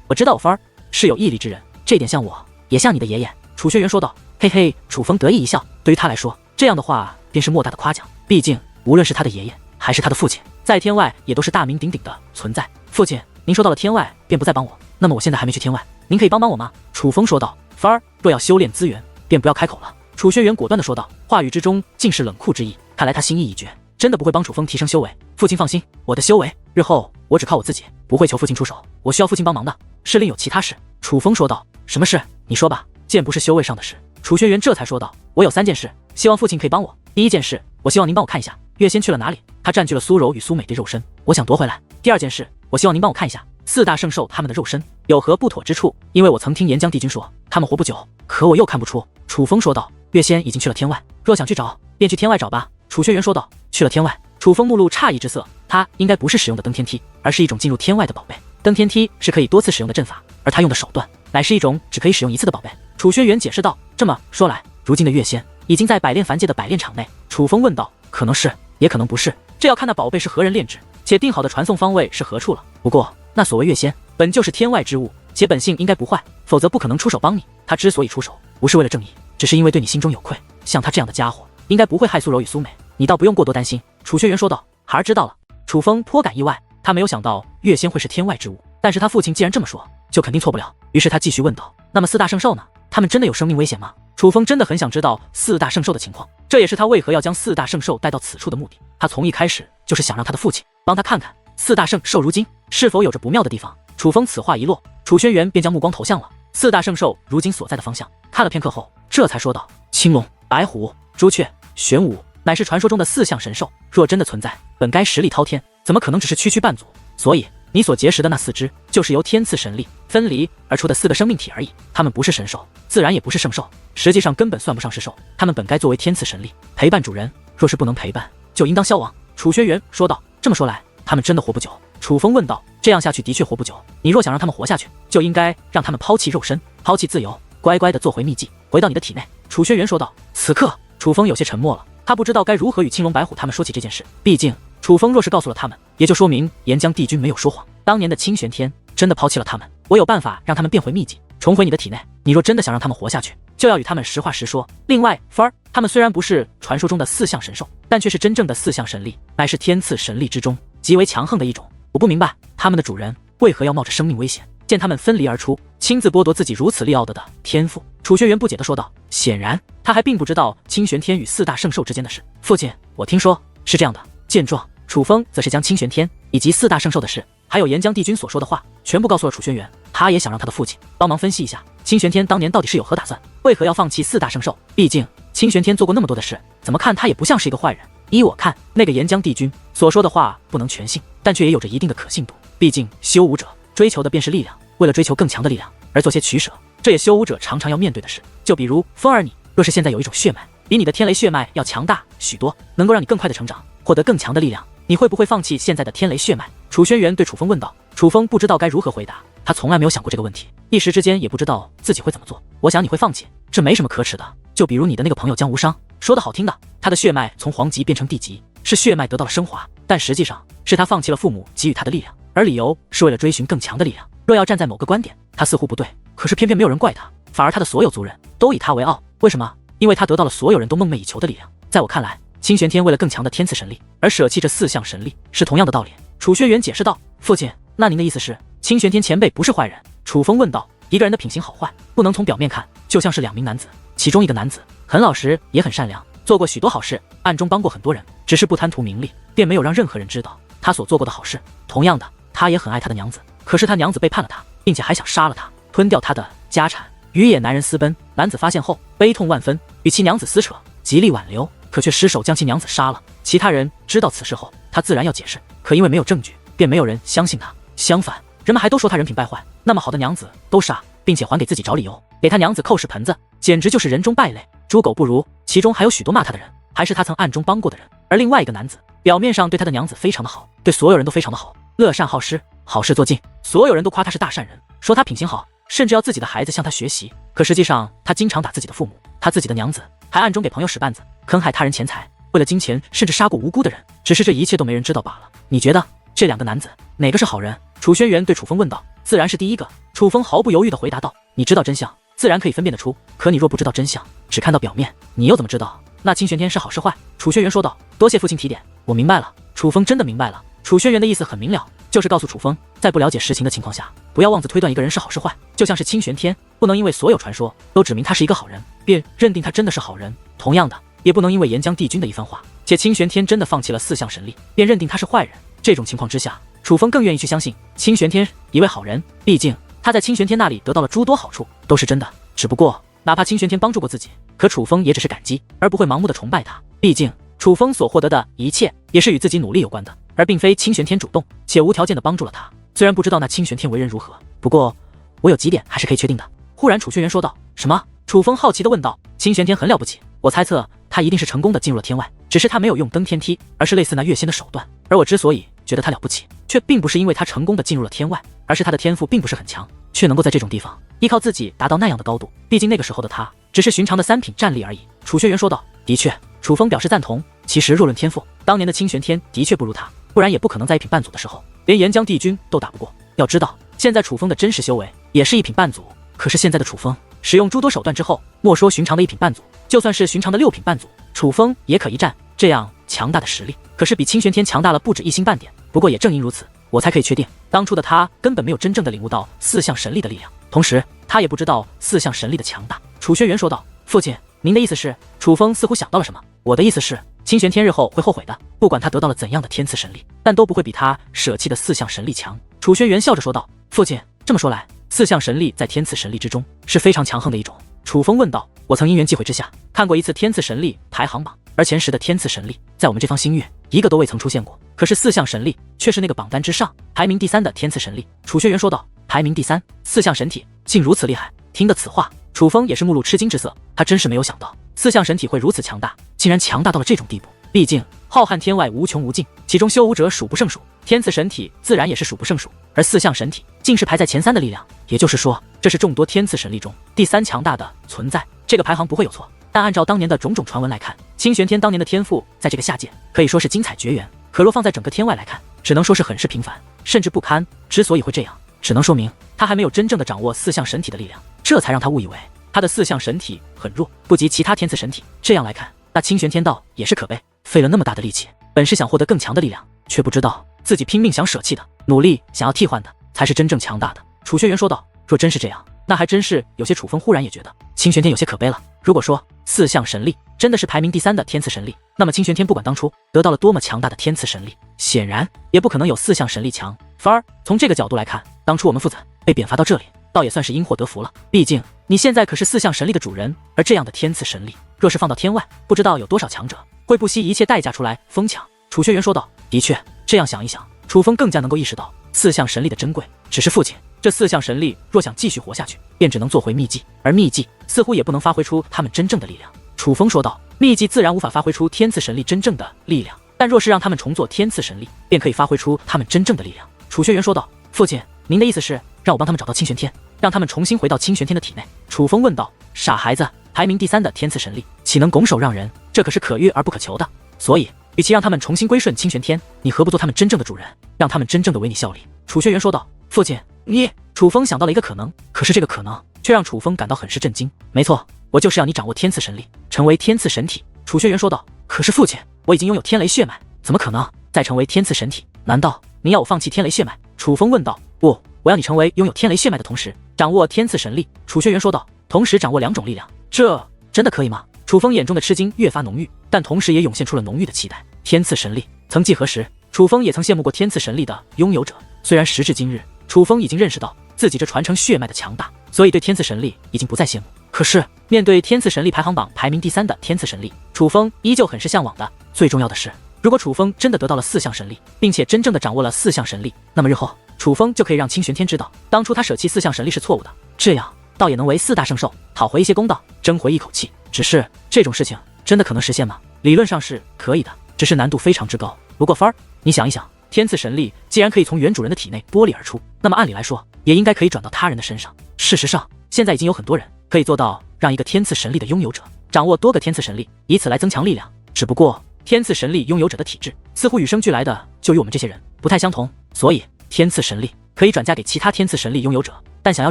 Speaker 1: 我知道我芬儿是有毅力之人，这点像我，也像你的爷爷。楚轩辕说道。嘿嘿，楚风得意一笑，对于他来说，这样的话便是莫大的夸奖，毕竟无论是他的爷爷还是他的父亲，在天外也都是大名鼎鼎的存在。父亲，您说到了天外，便不再帮我。那么我现在还没去天外，您可以帮帮我吗？楚风说道。凡儿，若要修炼资源，便不要开口了。楚轩辕果断地说道，话语之中尽是冷酷之意。看来他心意已决，真的不会帮楚风提升修为。父亲放心，我的修为，日后我只靠我自己，不会求父亲出手。我需要父亲帮忙的，是另有其他事。楚风说道。什么事？你说吧。见不是修为上的事，楚轩辕这才说道，我有3件事，希望父亲可以帮我。第一件事，我希望您帮我看一下月仙去了哪里，他占据了苏柔与苏美的肉身，我想夺回来。第二件事，我希望您帮我看一下4大圣兽他们的肉身有何不妥之处，因为我曾听岩浆帝君说他们活不久，可我又看不出。楚风说道。月仙已经去了天外，若想去找，便去天外找吧。楚轩辕说道。去了天外。楚风目露诧异之色，他应该不是使用的登天梯，而是一种进入天外的宝贝。登天梯是可以多次使用的阵法，而他用的手段乃是一种只可以使用1次的宝贝。楚轩辕解释道。这么说来，如今的月仙已经在百炼凡界的百炼场内。楚风问道。可能是，也可能不是，这要看那宝贝是何人炼制，且定好的传送方位是何处了。不过那所谓月仙本就是天外之物，且本性应该不坏，否则不可能出手帮你。他之所以出手，不是为了正义，只是因为对你心中有愧。像他这样的家伙，应该不会害苏柔与苏美，你倒不用过多担心。楚轩辕说道。孩儿知道了。楚风颇感意外，他没有想到月仙会是天外之物，但是他父亲既然这么说，就肯定错不了。于是他继续问道，那么4大圣兽呢？他们真的有生命危险吗？楚风真的很想知道4大圣兽的情况，这也是他为何要将4大圣兽带到此处的目的。他从一开始就是想让他的父亲帮他看看4大圣兽如今是否有着不妙的地方。楚风此话一落，楚轩辕便将目光投向了4大圣兽如今所在的方向，看了片刻后，这才说道，青龙、白虎、朱雀、玄武，乃是传说中的4象神兽，若真的存在，本该实力滔天，怎么可能只是区区半祖？所以你所结识的那4只，就是由天赐神力分离而出的4个生命体而已。他们不是神兽，自然也不是圣兽，实际上根本算不上是兽。他们本该作为天赐神力陪伴主人，若是不能陪伴，就应当消亡。楚轩辕说道。这么说来，他们真的活不久？楚风问道。这样下去的确活不久，你若想让他们活下去，就应该让他们抛弃肉身，抛弃自由，乖乖的做回秘籍，回到你的体内。楚轩辕说道。此刻楚风有些沉默了，他不知道该如何与青龙白虎他们说起这件事。毕竟楚风若是告诉了他们，也就说明岩浆帝君没有说谎，当年的清玄天真的抛弃了他们。我有办法让他们变回秘籍，重回你的体内。你若真的想让他们活下去，就要与他们实话实说。另外，凡儿，他们虽然不是传说中的4象神兽，但却是真正的4象神力，乃是天赐神力之中极为强横的一种。我不明白他们的主人为何要冒着生命危险，见他们分离而出，亲自剥夺自己如此利奥的天赋。楚轩辕不解地说道。显然他还并不知道清玄天与4大圣兽之间的事。父亲，我听说是这样的。见状，楚风则是将清玄天以及4大圣兽的事，还有岩浆帝君所说的话，全部告诉了楚轩辕。他也想让他的父亲帮忙分析一下清玄天当年到底是有何打算，为何要放弃4大圣兽。毕竟清玄天做过那么多的事，怎么看他也不像是一个坏人。依我看，那个岩浆帝君所说的话不能全信，但却也有着一定的可信度。毕竟修武者追求的便是力量，为了追求更强的力量而做些取舍，这也修武者常常要面对的事。就比如风儿你，若是现在有一种血脉比你的天雷血脉要强大许多，能够让你更快的成长，获得更强的力量，你会不会放弃现在的天雷血脉？楚轩辕对楚风问道。楚风不知道该如何回答，他从来没有想过这个问题，一时之间也不知道自己会怎么做。我想你会放弃，这没什么可耻的。就比如你的那个朋友江无伤，说的好听的，他的血脉从黄级变成地级，是血脉得到了升华，但实际上是他放弃了父母给予他的力量，而理由是为了追寻更强的力量。若要站在某个观点，他似乎不对，可是偏偏没有人怪他，反而他的所有族人都以他为傲。为什么？因为他得到了所有人都梦寐以求的力量。在我看来，清玄天为了更强的天赐神力而舍弃这4项神力，是同样的道理。楚轩辕解释道。父亲，那您的意思是清玄天前辈不是坏人？楚风问道。一个人的品行好坏不能从表面看，就像是2名男子，其中一个男子很老实也很善良，做过许多好事，暗中帮过很多人，只是不贪图名利，便没有让任何人知道他所做过的好事。同样的，他也很爱他的娘子，可是他娘子背叛了他，并且还想杀了他，吞掉他的家产。与野男人私奔，男子发现后悲痛万分，与其娘子撕扯，极力挽留，可却失手将其娘子杀了。其他人知道此事后，他自然要解释，可因为没有证据，便没有人相信他。相反，人们还都说他人品败坏，那么好的娘子都杀，并且还给自己找理由，给他娘子扣屎盆子，简直就是人中败类，猪狗不如。其中还有许多骂他的人，还是他曾暗中帮过的人。而另外一个男子，表面上对他的娘子非常的好，对所有人都非常的好，乐善好施，好事做尽，所有人都夸他是大善人，说他品行好，甚至要自己的孩子向他学习。可实际上他经常打自己的父母，他自己的娘子还暗中给朋友使绊子，坑害他人钱财，为了金钱甚至杀过无辜的人，只是这一切都没人知道罢了。你觉得这2个男子哪个是好人？楚轩辕对楚风问道。自然是第一个。楚风毫不犹豫地回答道。你知道真相，自然可以分辨得出，可你若不知道真相，只看到表面，你又怎么知道那清玄天是好是坏？楚轩辕说道。多谢父亲提点，我明白了。楚风真的明白了，楚轩辕的意思很明了，就是告诉楚风，在不了解实情的情况下，不要妄自推断一个人是好是坏。就像是清玄天，不能因为所有传说都指明他是一个好人，便认定他真的是好人。同样的，也不能因为岩浆帝君的一番话，且清玄天真的放弃了四项神力，便认定他是坏人。这种情况之下，楚风更愿意去相信清玄天一位好人，毕竟他在清玄天那里得到了诸多好处，都是真的。只不过，哪怕清玄天帮助过自己，可楚风也只是感激，而不会盲目的崇拜他。毕竟，楚风所获得的一切也是与自己努力有关的，而并非清玄天主动且无条件的帮助了他。虽然不知道那清玄天为人如何，不过我有几点还是可以确定的。忽然楚轩辕说道：“什么？”楚风好奇的问道：“清玄天很了不起，我猜测他一定是成功的进入了天外，只是他没有用登天梯，而是类似那月仙的手段。而我之所以觉得他了不起，却并不是因为他成功的进入了天外，而是他的天赋并不是很强，却能够在这种地方依靠自己达到那样的高度。毕竟那个时候的他只是寻常的3品战力而已。”楚轩辕说道：“的确。”楚风表示赞同。其实若论天赋，当年的清玄天的确不如他，不然也不可能在1品半祖的时候连岩浆帝君都打不过。要知道，现在楚风的真实修为也是1品半祖，可是现在的楚风使用诸多手段之后，莫说寻常的1品半祖，就算是寻常的6品半祖，楚风也可一战。这样强大的实力，可是比清玄天强大了不止1星半点。不过也正因如此，我才可以确定，当初的他根本没有真正的领悟到4项神力的力量，同时他也不知道4项神力的强大。楚轩辕说道：“父亲，您的意思是？”楚风似乎想到了什么。我的意思是，清玄天日后会后悔的，不管他得到了怎样的天赐神力，但都不会比他舍弃的4项神力强。楚轩辕笑着说道：“父亲，这么说来，4项神力在天赐神力之中是非常强横的一种。”楚风问道：“我曾因缘际会之下看过一次天赐神力排行榜，而前10的天赐神力在我们这方星月一个都未曾出现过，可是4项神力却是那个榜单之上排名第3的天赐神力。”楚轩辕说道：“排名第3，4项神体竟如此厉害。”听得此话，楚风也是目露吃惊之色，他真是没有想到4项神体会如此强大，竟然强大到了这种地步。毕竟浩瀚天外无穷无尽，其中修武者数不胜数，天赐神体自然也是数不胜数，而4项神体竟是排在前3的力量，也就是说，这是众多天赐神力中第3强大的存在。这个排行不会有错。但按照当年的种种传闻来看，清玄天当年的天赋在这个下界可以说是精彩绝缘，可若放在整个天外来看，只能说是很是平凡，甚至不堪。之所以会这样，只能说明他还没有真正的掌握4项神体的力量，这才让他误以为他的4项神体很弱，不及其他天赐神体。这样来看，那清玄天道也是可悲，费了那么大的力气，本是想获得更强的力量，却不知道自己拼命想舍弃的，努力想要替换的，才是真正强大的。楚轩辕说道：“若真是这样，那还真是有些。”楚风忽然也觉得清玄天有些可悲了。如果说4项神力真的是排名第3的天赐神力，那么清玄天不管当初得到了多么强大的天赐神力，显然也不可能有4项神力强。反而从这个角度来看，当初我们父子被贬罚到这里，倒也算是因祸得福了。毕竟你现在可是4项神力的主人，而这样的天赐神力，若是放到天外，不知道有多少强者会不惜一切代价出来疯抢。楚轩辕说道：“的确，这样想一想，楚风更加能够意识到4项神力的珍贵。只是父亲，这4项神力若想继续活下去，便只能做回秘技，而秘技似乎也不能发挥出他们真正的力量。”楚风说道：“秘技自然无法发挥出天赐神力真正的力量，但若是让他们重做天赐神力，便可以发挥出他们真正的力量。”楚轩辕说道：“父亲，您的意思是让我帮他们找到清玄天，让他们重新回到清玄天的体内？”楚风问道：“傻孩子，排名第3的天赐神力，岂能拱手让人？这可是可遇而不可求的。所以，与其让他们重新归顺清玄天，你何不做他们真正的主人，让他们真正的为你效力？”楚轩辕说道：“父亲，你……”楚风想到了一个可能，可是这个可能却让楚风感到很是震惊。“没错，我就是要你掌握天赐神力，成为天赐神体。”楚轩辕说道。“可是父亲，我已经拥有天雷血脉，怎么可能再成为天赐神体？难道您要我放弃天雷血脉？”楚风问道。“不，我要你成为拥有天雷血脉的同时，掌握天赐神力。”楚轩辕说道。“同时掌握2种力量，这真的可以吗？”楚风眼中的吃惊越发浓郁，但同时也涌现出了浓郁的期待。天赐神力，曾几何时，楚风也曾羡慕过天赐神力的拥有者。虽然时至今日，楚风已经认识到自己这传承血脉的强大，所以对天赐神力已经不再羡慕。可是面对天赐神力排行榜排名第3的天赐神力，楚风依旧很是向往的。最重要的是，如果楚风真的得到了4项神力，并且真正的掌握了4项神力，那么日后楚风就可以让清玄天知道，当初他舍弃4项神力是错误的，这样倒也能为4大圣兽讨回一些公道，争回一口气。只是这种事情真的可能实现吗？理论上是可以的，只是难度非常之高。不过番儿，你想一想，天赐神力既然可以从原主人的体内剥离而出，那么按理来说也应该可以转到他人的身上。事实上，现在已经有很多人可以做到让一个天赐神力的拥有者掌握多个天赐神力，以此来增强力量。只不过天赐神力拥有者的体质似乎与生俱来的就与我们这些人不太相同，所以天赐神力可以转嫁给其他天赐神力拥有者，但想要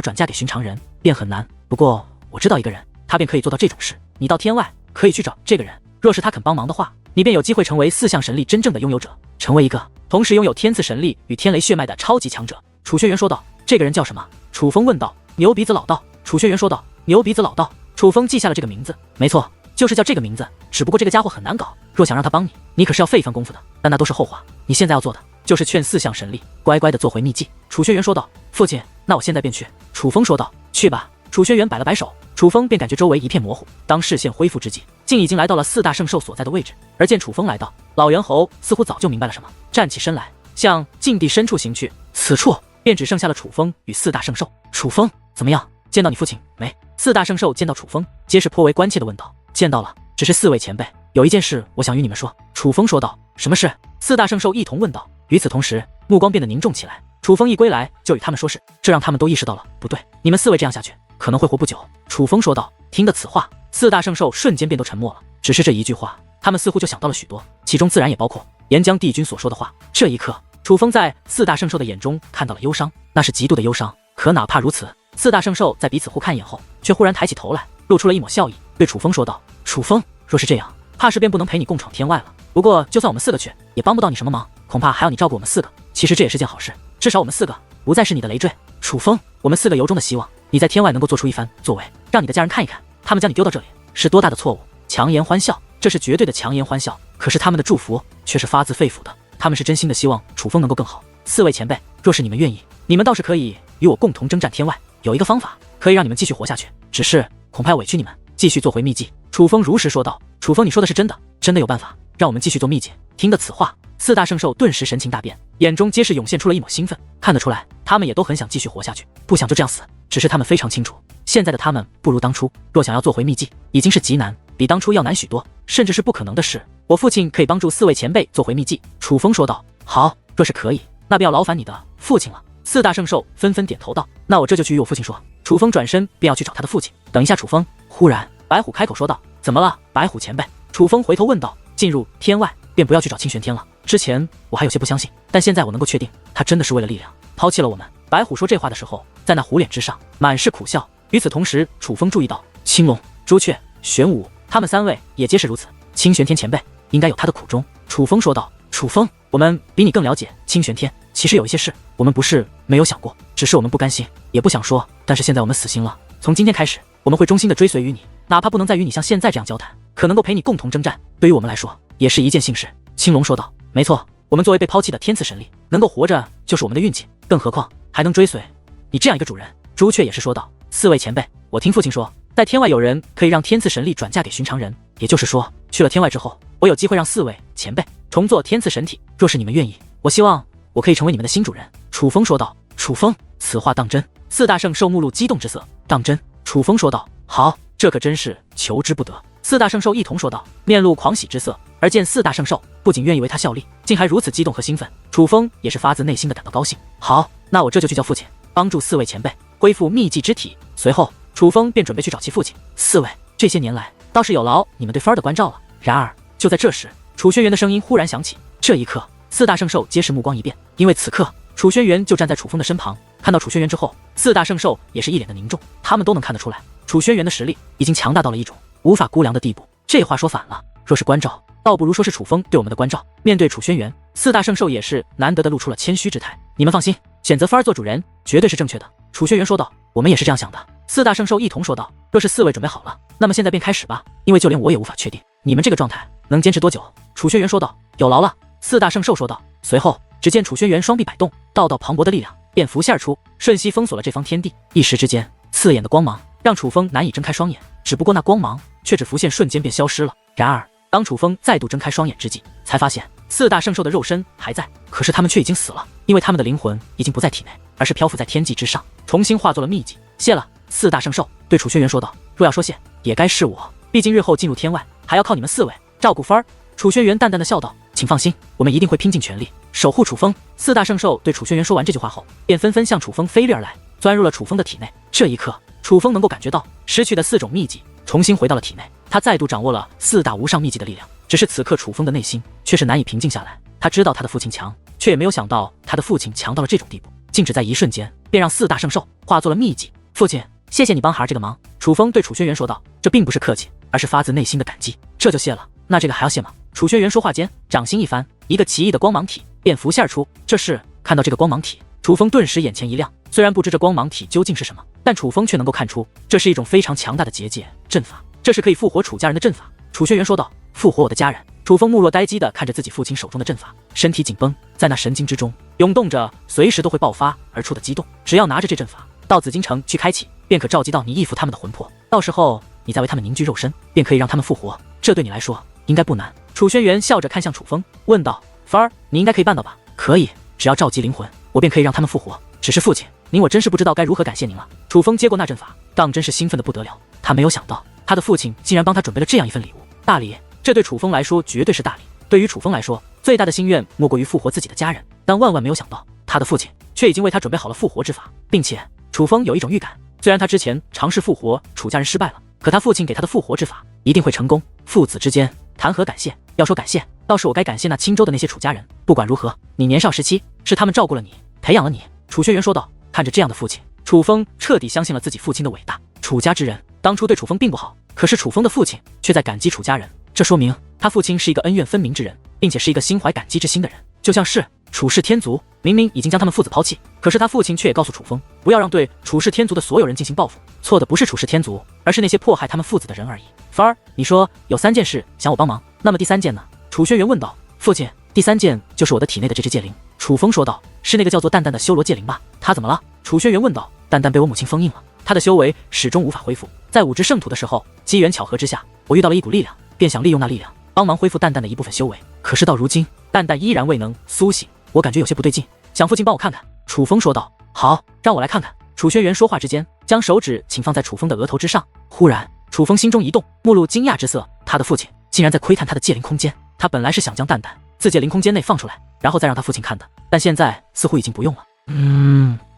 Speaker 1: 转嫁给寻常人便很难。不过我知道一个人，他便可以做到这种事。你到天外可以去找这个人，若是他肯帮忙的话，你便有机会成为4项神力真正的拥有者，成为一个同时拥有天赐神力与天雷血脉的超级强者。楚轩辕说道：“这个人叫什么？”楚风问道。牛鼻子老道。楚轩辕说道：“牛鼻子老道。”楚风记下了这个名字。没错，就是叫这个名字。只不过这个家伙很难搞，若想让他帮你，你可是要费一番功夫的。但那都是后话。你现在要做的就是劝4项神力乖乖的做回秘籍。楚轩辕说道：“父亲，那我现在便去。”楚风说道：“去吧。”楚轩辕摆了摆手，楚风便感觉周围一片模糊。当视线恢复之际，竟已经来到了4大圣兽所在的位置。而见楚风来到，老猿猴似乎早就明白了什么，站起身来，向禁地深处行去。此处便只剩下了楚风与4大圣兽。楚风，怎么样？见到你父亲没？4大圣兽见到楚风，皆是颇为关切的问道。见到了，只是4位前辈，有一件事我想与你们说。楚风说道。什么事？4大圣兽一同问道。与此同时，目光变得凝重起来。楚风一归来就与他们说事，这让他们都意识到了不对，你们4位这样下去可能会活不久。楚风说道。听得此话，4大圣兽瞬间便都沉默了。只是这一句话，他们似乎就想到了许多，其中自然也包括岩浆帝君所说的话。这一刻，楚风在4大圣兽的眼中看到了忧伤，那是极度的忧伤。可哪怕如此，4大圣兽在彼此互看一眼后，却忽然抬起头来，露出了一抹笑意，对楚风说道：“楚风，若是这样，怕是便不能陪你共闯天外了。不过，就算我们4个去，也帮不到你什么忙，恐怕还要你照顾我们4个。其实这也是件好事，至少我们4个不再是你的累赘。楚风，我们4个由衷的希望你在天外能够做出一番作为，让你的家人看一看，他们将你丢到这里是多大的错误。”强颜欢笑，这是绝对的强颜欢笑。可是他们的祝福却是发自肺腑的，他们是真心的希望楚风能够更好。4位前辈，若是你们愿意，你们倒是可以与我共同征战天外。有一个方法可以让你们继续活下去，只是恐怕要委屈你们，继续做回秘籍。楚风如实说道。楚风，你说的是真的？真的有办法让我们继续做秘籍？听得此话，4大圣兽顿时神情大变，眼中皆是涌现出了一抹兴奋。看得出来，他们也都很想继续活下去，不想就这样死。只是他们非常清楚，现在的他们不如当初，若想要做回秘籍，已经是极难，比当初要难许多，甚至是不可能的事。我父亲可以帮助4位前辈做回秘籍。楚风说道。好，若是可以，那便要劳烦你的父亲了。4大圣兽纷纷点头道。那我这就去与我父亲说。楚风转身便要去找他的父亲。等一下，楚风。忽然，白虎开口说道。怎么了，白虎前辈？楚风回头问道。进入天外，便不要去找清玄天了。之前我还有些不相信，但现在我能够确定，他真的是为了力量抛弃了我们。白虎说这话的时候，在那虎脸之上满是苦笑。与此同时，楚风注意到青龙、朱雀、玄武他们3位也皆是如此。清玄天前辈应该有他的苦衷。楚风说道。楚风，我们比你更了解清玄天，其实有一些事我们不是没有想过，只是我们不甘心，也不想说。但是现在我们死心了，从今天开始，我们会忠心的追随于你，哪怕不能再与你像现在这样交谈，可能够陪你共同征战，对于我们来说也是一件幸事。青龙说道。没错，我们作为被抛弃的天赐神力，能够活着就是我们的运气，更何况还能追随你这样一个主人。朱雀也是说道。4位前辈，我听父亲说，在天外有人可以让天赐神力转嫁给寻常人，也就是说，去了天外之后，我有机会让4位前辈重做天赐神体。若是你们愿意，我希望我可以成为你们的新主人。楚风说道。楚风，此话当真？4大圣兽目露激动之色。当真？楚风说道。好，这可真是求之不得。4大圣兽一同说道，面露狂喜之色。而见4大圣兽不仅愿意为他效力，竟还如此激动和兴奋，楚风也是发自内心的感到高兴。好，那我这就去叫父亲帮助4位前辈恢复秘籍之体。随后，楚风便准备去找其父亲。4位，这些年来倒是有劳你们对分儿的关照了。然而，就在这时，楚轩辕的声音忽然响起。这一刻，4大圣兽皆是目光一变，因为此刻楚轩辕就站在楚风的身旁。看到楚轩辕之后，4大圣兽也是一脸的凝重，他们都能看得出来，楚轩辕的实力已经强大到了一种无法估量的地步。这话说反了，若是关照，倒不如说是楚风对我们的关照。面对楚轩辕，4大圣兽也是难得的露出了谦虚之态。你们放心，选择分儿做主人绝对是正确的。楚轩辕说道。我们也是这样想的。4大圣兽一同说道。若是4位准备好了，那么现在便开始吧，因为就连我也无法确定你们这个状态能坚持多久。楚轩辕说道。有劳了。4大圣兽说道。随后，只见楚轩辕双臂摆动，道道磅礴的力量便浮现而出，瞬息封锁了这方天地。一时之间，刺眼的光芒让楚风难以睁开双眼，只不过那光芒却只浮现瞬间便消失了。然而，当楚风再度睁开双眼之际，才发现4大圣兽的肉身还在，可是他们却已经死了，因为他们的灵魂已经不在体内，而是漂浮在天际之上，重新化作了秘籍。谢了。4大圣兽对楚轩辕说道。若要说谢，也该是我，毕竟日后进入天外还要靠你们4位照顾分儿。楚轩辕淡淡的笑道。请放心，我们一定会拼尽全力守护楚风。4大圣兽对楚轩辕说完这句话后，便纷纷向楚风飞掠而来，钻入了楚风的体内。这一刻，楚风能够感觉到失去的4种秘籍重新回到了体内，他再度掌握了4大无上秘籍的力量。只是此刻楚风的内心却是难以平静下来，他知道他的父亲强，却也没有想到他的父亲强到了这种地步，竟只在一瞬间便让4大圣兽化作了秘籍。父亲，谢谢你帮孩儿这个忙。楚风对楚轩辕说道。这并不是客气，而是发自内心的感激。这就谢了？那这个还要谢吗？楚轩辕说话间，掌心一翻，一个奇异的光芒体便浮现而出。这是看到这个光芒体，楚风顿时眼前一亮。虽然不知这光芒体究竟是什么，但楚风却能够看出，这是一种非常强大的结界阵法。这是可以复活楚家人的阵法。楚轩辕说道：“复活我的家人。”楚风目若呆鸡地看着自己父亲手中的阵法，身体紧绷，在那神经之中涌动着随时都会爆发而出的激动。只要拿着这阵法到紫禁城去开启，便可召集到你义父他们的魂魄，到时候你再为他们凝聚肉身，便可以让他们复活。这对你来说应该不难。楚轩辕笑着看向楚风，问道：“凡儿，你应该可以办到吧？”“可以，只要召集灵魂，我便可以让他们复活。只是父亲，您我真是不知道该如何感谢您了。”楚风接过那阵法，当真是兴奋得不得了。他没有想到，他的父亲竟然帮他准备了这样一份礼物，大礼。这对楚风来说绝对是大礼。对于楚风来说，最大的心愿莫过于复活自己的家人，但万万没有想到，他的父亲却已经为他准备好了复活之法，并且楚风有一种预感，虽然他之前尝试复活楚家人失败了，可他父亲给他的复活之法一定会成功。父子之间谈何感谢？要说感谢，倒是我该感谢那青州的那些楚家人。不管如何，你年少时期是他们照顾了你，培养了你。楚轩辕说道。看着这样的父亲，楚风彻底相信了自己父亲的伟大。楚家之人当初对楚风并不好，可是楚风的父亲却在感激楚家人，这说明他父亲是一个恩怨分明之人，并且是一个心怀感激之心的人。就像是楚氏天族明明已经将他们父子抛弃，可是他父亲却也告诉楚风，不要让对楚氏天族的所有人进行报复，错的不是楚氏天族，而是那些迫害他们父子的人而已。凡儿，你说有3件事想我帮忙，那么第3件呢？楚轩辕问道。父亲，第3件就是我的体内的这只戒灵。楚风说道。是那个叫做蛋蛋的修罗戒灵吧？他怎么了？楚轩辕问道。蛋蛋被我母亲封印了，他的修为始终无法恢复。在5只圣土的时候，机缘巧合之下，我遇到了一股力量，便想利用那力量帮忙恢复蛋蛋的一部分修为。可是到如今，蛋蛋依然未能苏醒，我感觉有些不对劲，想父亲帮我看看。楚风说道。好，让我来看看。楚轩辕说话之间，将手指轻放在楚风的额头之上。忽然，楚风心中一动，目露惊讶之色，他的父亲竟然在窥探他的戒灵空间。他本来是想将蛋蛋自戒灵空间内放出来，然后再让他父亲看的，但现在似乎已经不用了。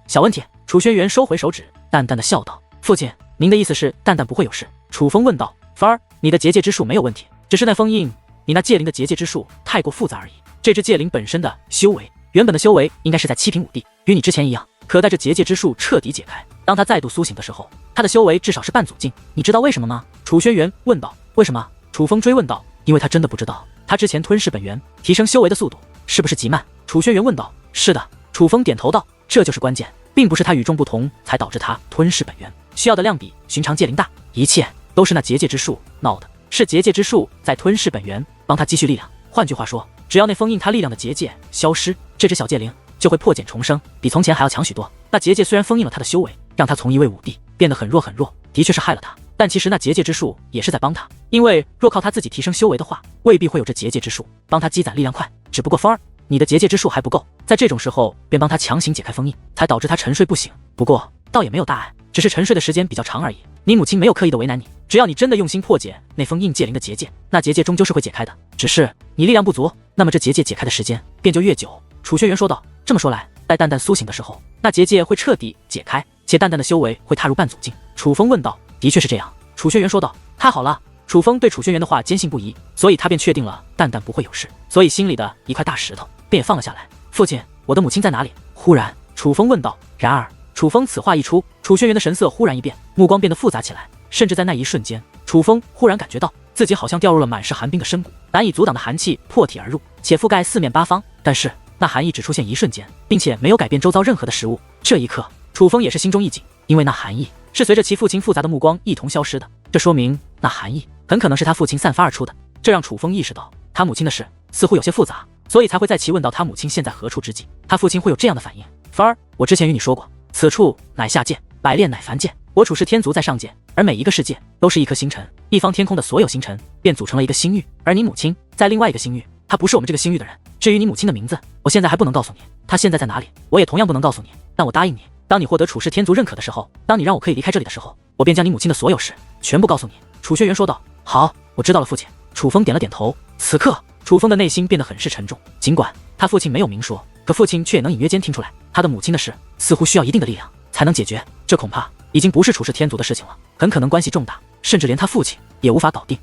Speaker 1: 小问题。楚轩辕收回手指，淡淡的笑道：“父亲，您的意思是蛋蛋不会有事？”楚风问道：“凡儿，你的结界之术没有问题，只是那封印你那戒灵的结界之术太过复杂而已。这只戒灵本身的修为，原本的修为应该是在7品5地，与你之前一样。可待这结界之术彻底解开，当他再度苏醒的时候，他的修为至少是半祖境。你知道为什么吗？”楚轩辕问道。“为什么？”楚风追问道。因为他真的不知道，他之前吞噬本源提升修为的速度是不是极慢？楚轩辕问道。“是的。”楚风点头道。这就是关键，并不是他与众不同才导致他吞噬本源，需要的量比寻常戒灵大，一切都是那结界之术闹的，是结界之术在吞噬本源，帮他积蓄力量。换句话说，只要那封印他力量的结界消失，这只小戒灵就会破茧重生，比从前还要强许多。那结界虽然封印了他的修为，让他从1位5帝变得很弱很弱，的确是害了他，但其实那结界之术也是在帮他，因为若靠他自己提升修为的话，未必会有这结界之术帮他积攒力量快。只不过风儿，你的结界之术还不够，在这种时候便帮他强行解开封印，才导致他沉睡不醒。不过倒也没有大碍，只是沉睡的时间比较长而已。你母亲没有刻意的为难你，只要你真的用心破解那封印戒灵的结界，那结界终究是会解开的。只是你力量不足，那么这结界解开的时间便就越久。楚轩辕说道。这么说来，待蛋蛋苏醒的时候，那结界会彻底解开，且蛋蛋的修为会踏入半祖境。楚风问道。的确是这样。楚轩辕说道。太好了。楚风对楚轩辕的话坚信不疑，所以他便确定了蛋蛋不会有事，所以心里的一块大石头便也放了下来。父亲，我的母亲在哪里？忽然，楚风问道。然而，楚风此话一出，楚轩辕的神色忽然一变，目光变得复杂起来，甚至在那一瞬间，楚风忽然感觉到自己好像掉入了满是寒冰的深谷，难以阻挡的寒气破体而入，且覆盖四面八方。但是那寒意只出现一瞬间，并且没有改变周遭任何的食物。这一刻，楚风也是心中一紧，因为那寒意是随着其父亲复杂的目光一同消失的，这说明那寒意很可能是他父亲散发而出的。这让楚风意识到他母亲的事似乎有些复杂，所以才会在其问到他母亲现在何处之际，他父亲会有这样的反应。凡儿，我之前与你说过，此处乃下界，百炼乃凡界，我楚氏天族在上界，而每一个世界都是一颗星辰，一方天空的所有星辰便组成了一个星域，而你母亲在另外一个星域，她不是我们这个星域的人。至于你母亲的名字，我现在还不能告诉你，她现在在哪里，我也同样不能告诉你。但我答应你，当你获得楚氏天族认可的时候，当你让我可以离开这里的时候，我便将你母亲的所有事全部告诉你。楚轩辕说道。好，我知道了，父亲。楚风点了点头。此刻，楚风的内心变得很是沉重，尽管他父亲没有明说，可父亲却也能隐约间听出来，他的母亲的事似乎需要一定的力量才能解决，这恐怕已经不是楚氏天族的事情了，很可能关系重大，甚至连他父亲也无法搞定。